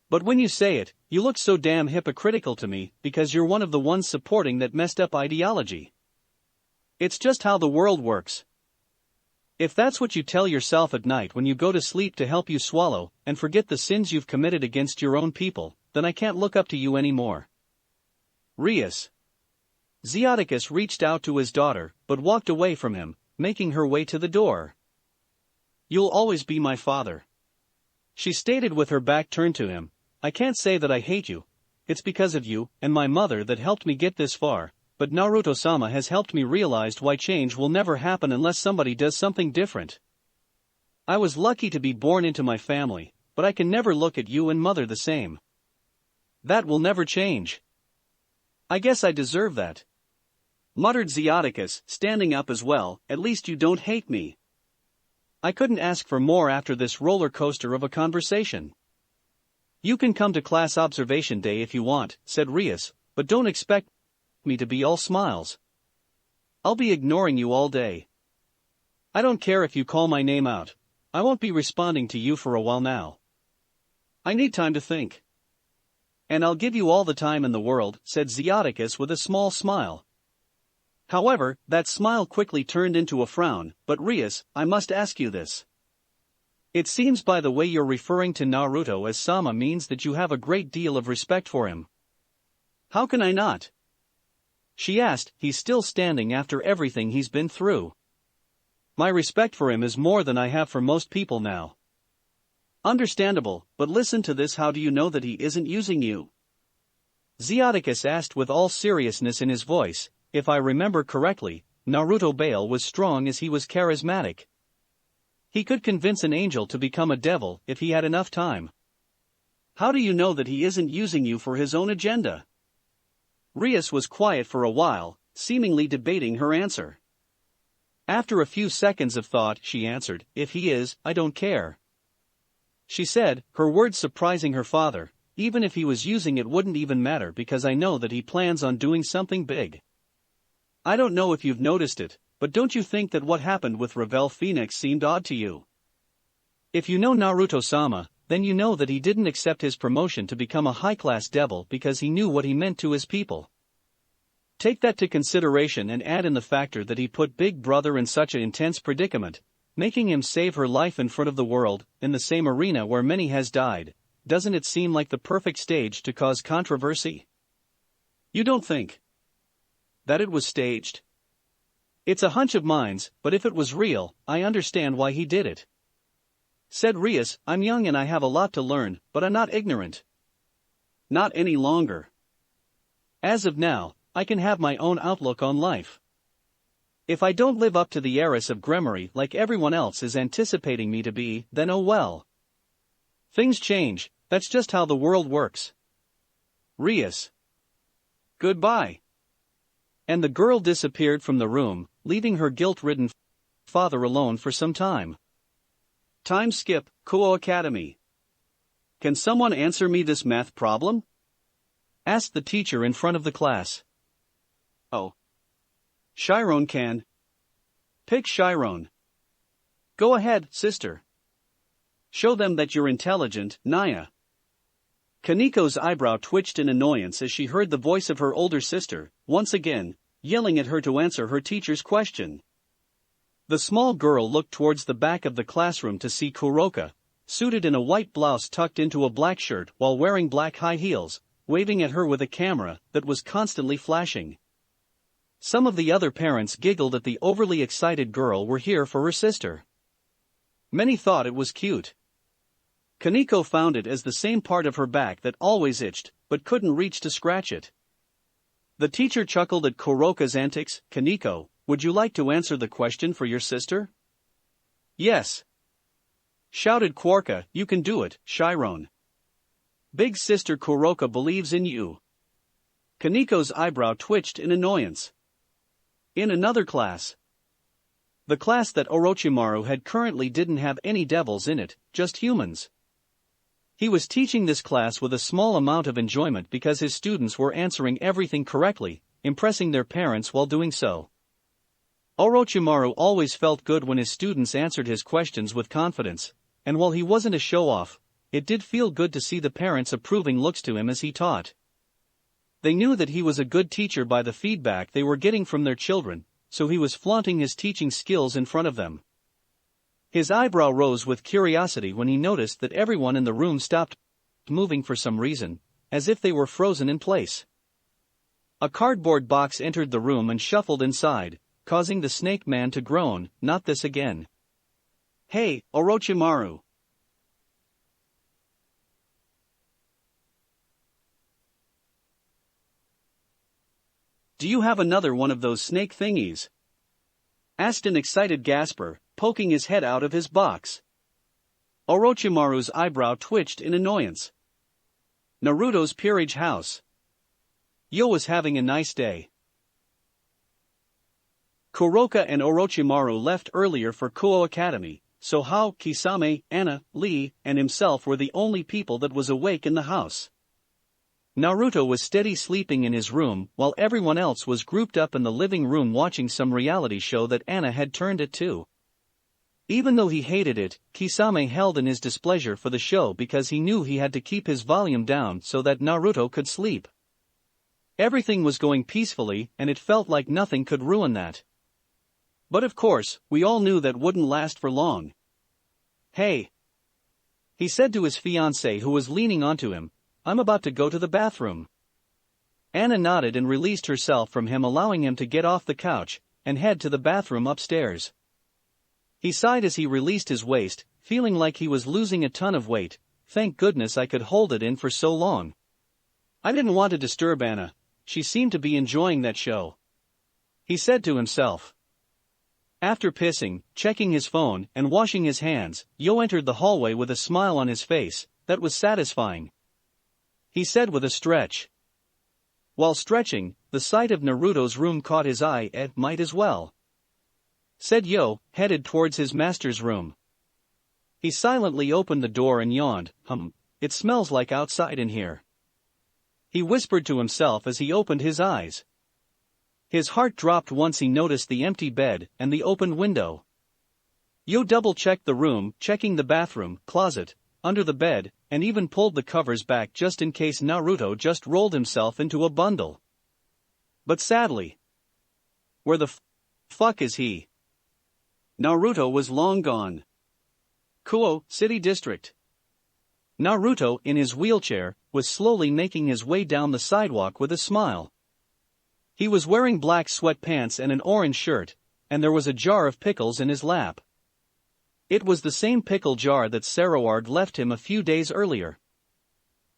But when you say it, you look so damn hypocritical to me because you're one of the ones supporting that messed up ideology. It's just how the world works. If that's what you tell yourself at night when you go to sleep to help you swallow and forget the sins you've committed against your own people, then I can't look up to you anymore. Rias. Zeoticus reached out to his daughter, but walked away from him, making her way to the door. You'll always be my father. She stated with her back turned to him. I can't say that I hate you. It's because of you and my mother that helped me get this far, but Naruto-sama has helped me realize why change will never happen unless somebody does something different. I was lucky to be born into my family, but I can never look at you and mother the same. That will never change. I guess I deserve that. Muttered Zeoticus, standing up as well, at least you don't hate me. I couldn't ask for more after this roller coaster of a conversation. You can come to class observation day if you want, said Rias, but don't expect me to be all smiles. I'll be ignoring you all day. I don't care if you call my name out. I won't be responding to you for a while now. I need time to think. And I'll give you all the time in the world, said Zeoticus with a small smile. However, that smile quickly turned into a frown. But Rias, I must ask you this. It seems by the way you're referring to Naruto as Sama means that you have a great deal of respect for him. How can I not? She asked, he's still standing after everything he's been through. My respect for him is more than I have for most people now. Understandable, but listen to this, how do you know that he isn't using you? Zeoticus asked with all seriousness in his voice. If I remember correctly, Naruto Bael was strong as he was charismatic. He could convince an angel to become a devil if he had enough time. How do you know that he isn't using you for his own agenda? Rias was quiet for a while, seemingly debating her answer. After a few seconds of thought, she answered, if he is, I don't care. She said, her words surprising her father, even if he was using it wouldn't even matter because I know that he plans on doing something big. I don't know if you've noticed it, but don't you think that what happened with Revel Phoenix seemed odd to you? If you know Naruto-sama, then you know that he didn't accept his promotion to become a high-class devil because he knew what he meant to his people. Take that to consideration and add in the factor that he put Big Brother in such an intense predicament, making him save her life in front of the world, in the same arena where many has died. Doesn't it seem like the perfect stage to cause controversy? You don't think that it was staged? It's a hunch of mine, but if it was real, I understand why he did it. Said Rias, I'm young and I have a lot to learn, but I'm not ignorant. Not any longer. As of now, I can have my own outlook on life. If I don't live up to the heiress of Gremory like everyone else is anticipating me to be, then oh well. Things change, that's just how the world works. Rias. Goodbye. And the girl disappeared from the room, leaving her guilt-ridden father alone for some time. Time skip, Kuo Academy. Can someone answer me this math problem? Asked the teacher in front of the class. Oh. Chiron can. Pick Chiron. Go ahead, sister. Show them that you're intelligent, Naya. Kaniko's eyebrow twitched in annoyance as she heard the voice of her older sister, once again, yelling at her to answer her teacher's question. The small girl looked towards the back of the classroom to see Kuroka, suited in a white blouse tucked into a black shirt while wearing black high heels, waving at her with a camera that was constantly flashing. Some of the other parents giggled at the overly excited girl were here for her sister. Many thought it was cute. Kaniko found it as the same part of her back that always itched, but couldn't reach to scratch it. The teacher chuckled at Kuroka's antics. Kaniko, would you like to answer the question for your sister? Yes. Shouted Quarka, you can do it, Chiron. Big sister Kuroka believes in you. Kaniko's eyebrow twitched in annoyance. In another class. The class that Orochimaru had currently didn't have any devils in it, just humans. He was teaching this class with a small amount of enjoyment because his students were answering everything correctly, impressing their parents while doing so. Orochimaru always felt good when his students answered his questions with confidence, and while he wasn't a show-off, it did feel good to see the parents' approving looks to him as he taught. They knew that he was a good teacher by the feedback they were getting from their children, so he was flaunting his teaching skills in front of them. His eyebrow rose with curiosity when he noticed that everyone in the room stopped moving for some reason, as if they were frozen in place. A cardboard box entered the room and shuffled inside, causing the snake man to groan, "Not this again." "Hey, Orochimaru." "Do you have another one of those snake thingies?" asked an excited Gasper, poking his head out of his box. Orochimaru's eyebrow twitched in annoyance. Naruto's peerage house. Yo was having a nice day. Kuroka and Orochimaru left earlier for Kuo Academy, so Hao, Kisame, Anna, Lee, and himself were the only people that was awake in the house. Naruto was steady sleeping in his room while everyone else was grouped up in the living room watching some reality show that Anna had turned it to. Even though he hated it, Kisame held in his displeasure for the show because he knew he had to keep his volume down so that Naruto could sleep. Everything was going peacefully and it felt like nothing could ruin that. But of course, we all knew that wouldn't last for long. "Hey," he said to his fiancée who was leaning onto him, "I'm about to go to the bathroom." Anna nodded and released herself from him, allowing him to get off the couch and head to the bathroom upstairs. He sighed as he released his waist, feeling like he was losing a ton of weight. "Thank goodness I could hold it in for so long. I didn't want to disturb Anna, she seemed to be enjoying that show," he said to himself. After pissing, checking his phone, and washing his hands, Yo entered the hallway with a smile on his face that was satisfying. He said with a stretch. While stretching, the sight of Naruto's room caught his eye. "Might as well," said Yo, headed towards his master's room. He silently opened the door and yawned. It smells like outside in here," he whispered to himself as he opened his eyes. His heart dropped once he noticed the empty bed and the open window. Yo double-checked the room, checking the bathroom, closet, under the bed, and even pulled the covers back just in case Naruto just rolled himself into a bundle. But sadly, where the fuck is he? Naruto was long gone. Kuo, City District. Naruto, in his wheelchair, was slowly making his way down the sidewalk with a smile. He was wearing black sweatpants and an orange shirt, and there was a jar of pickles in his lap. It was the same pickle jar that Saraward left him a few days earlier.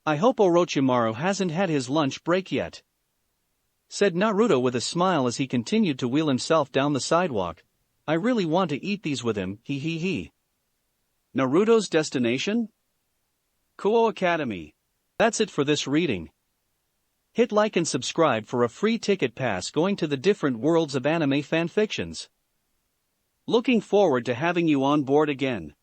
I hope Orochimaru hasn't had his lunch break yet, said Naruto with a smile as he continued to wheel himself down the sidewalk. I really want to eat these with him, he. Naruto's destination? Kuo Academy. That's it for this reading. Hit like and subscribe for a free ticket pass going to the different worlds of anime fanfictions. Looking forward to having you on board again.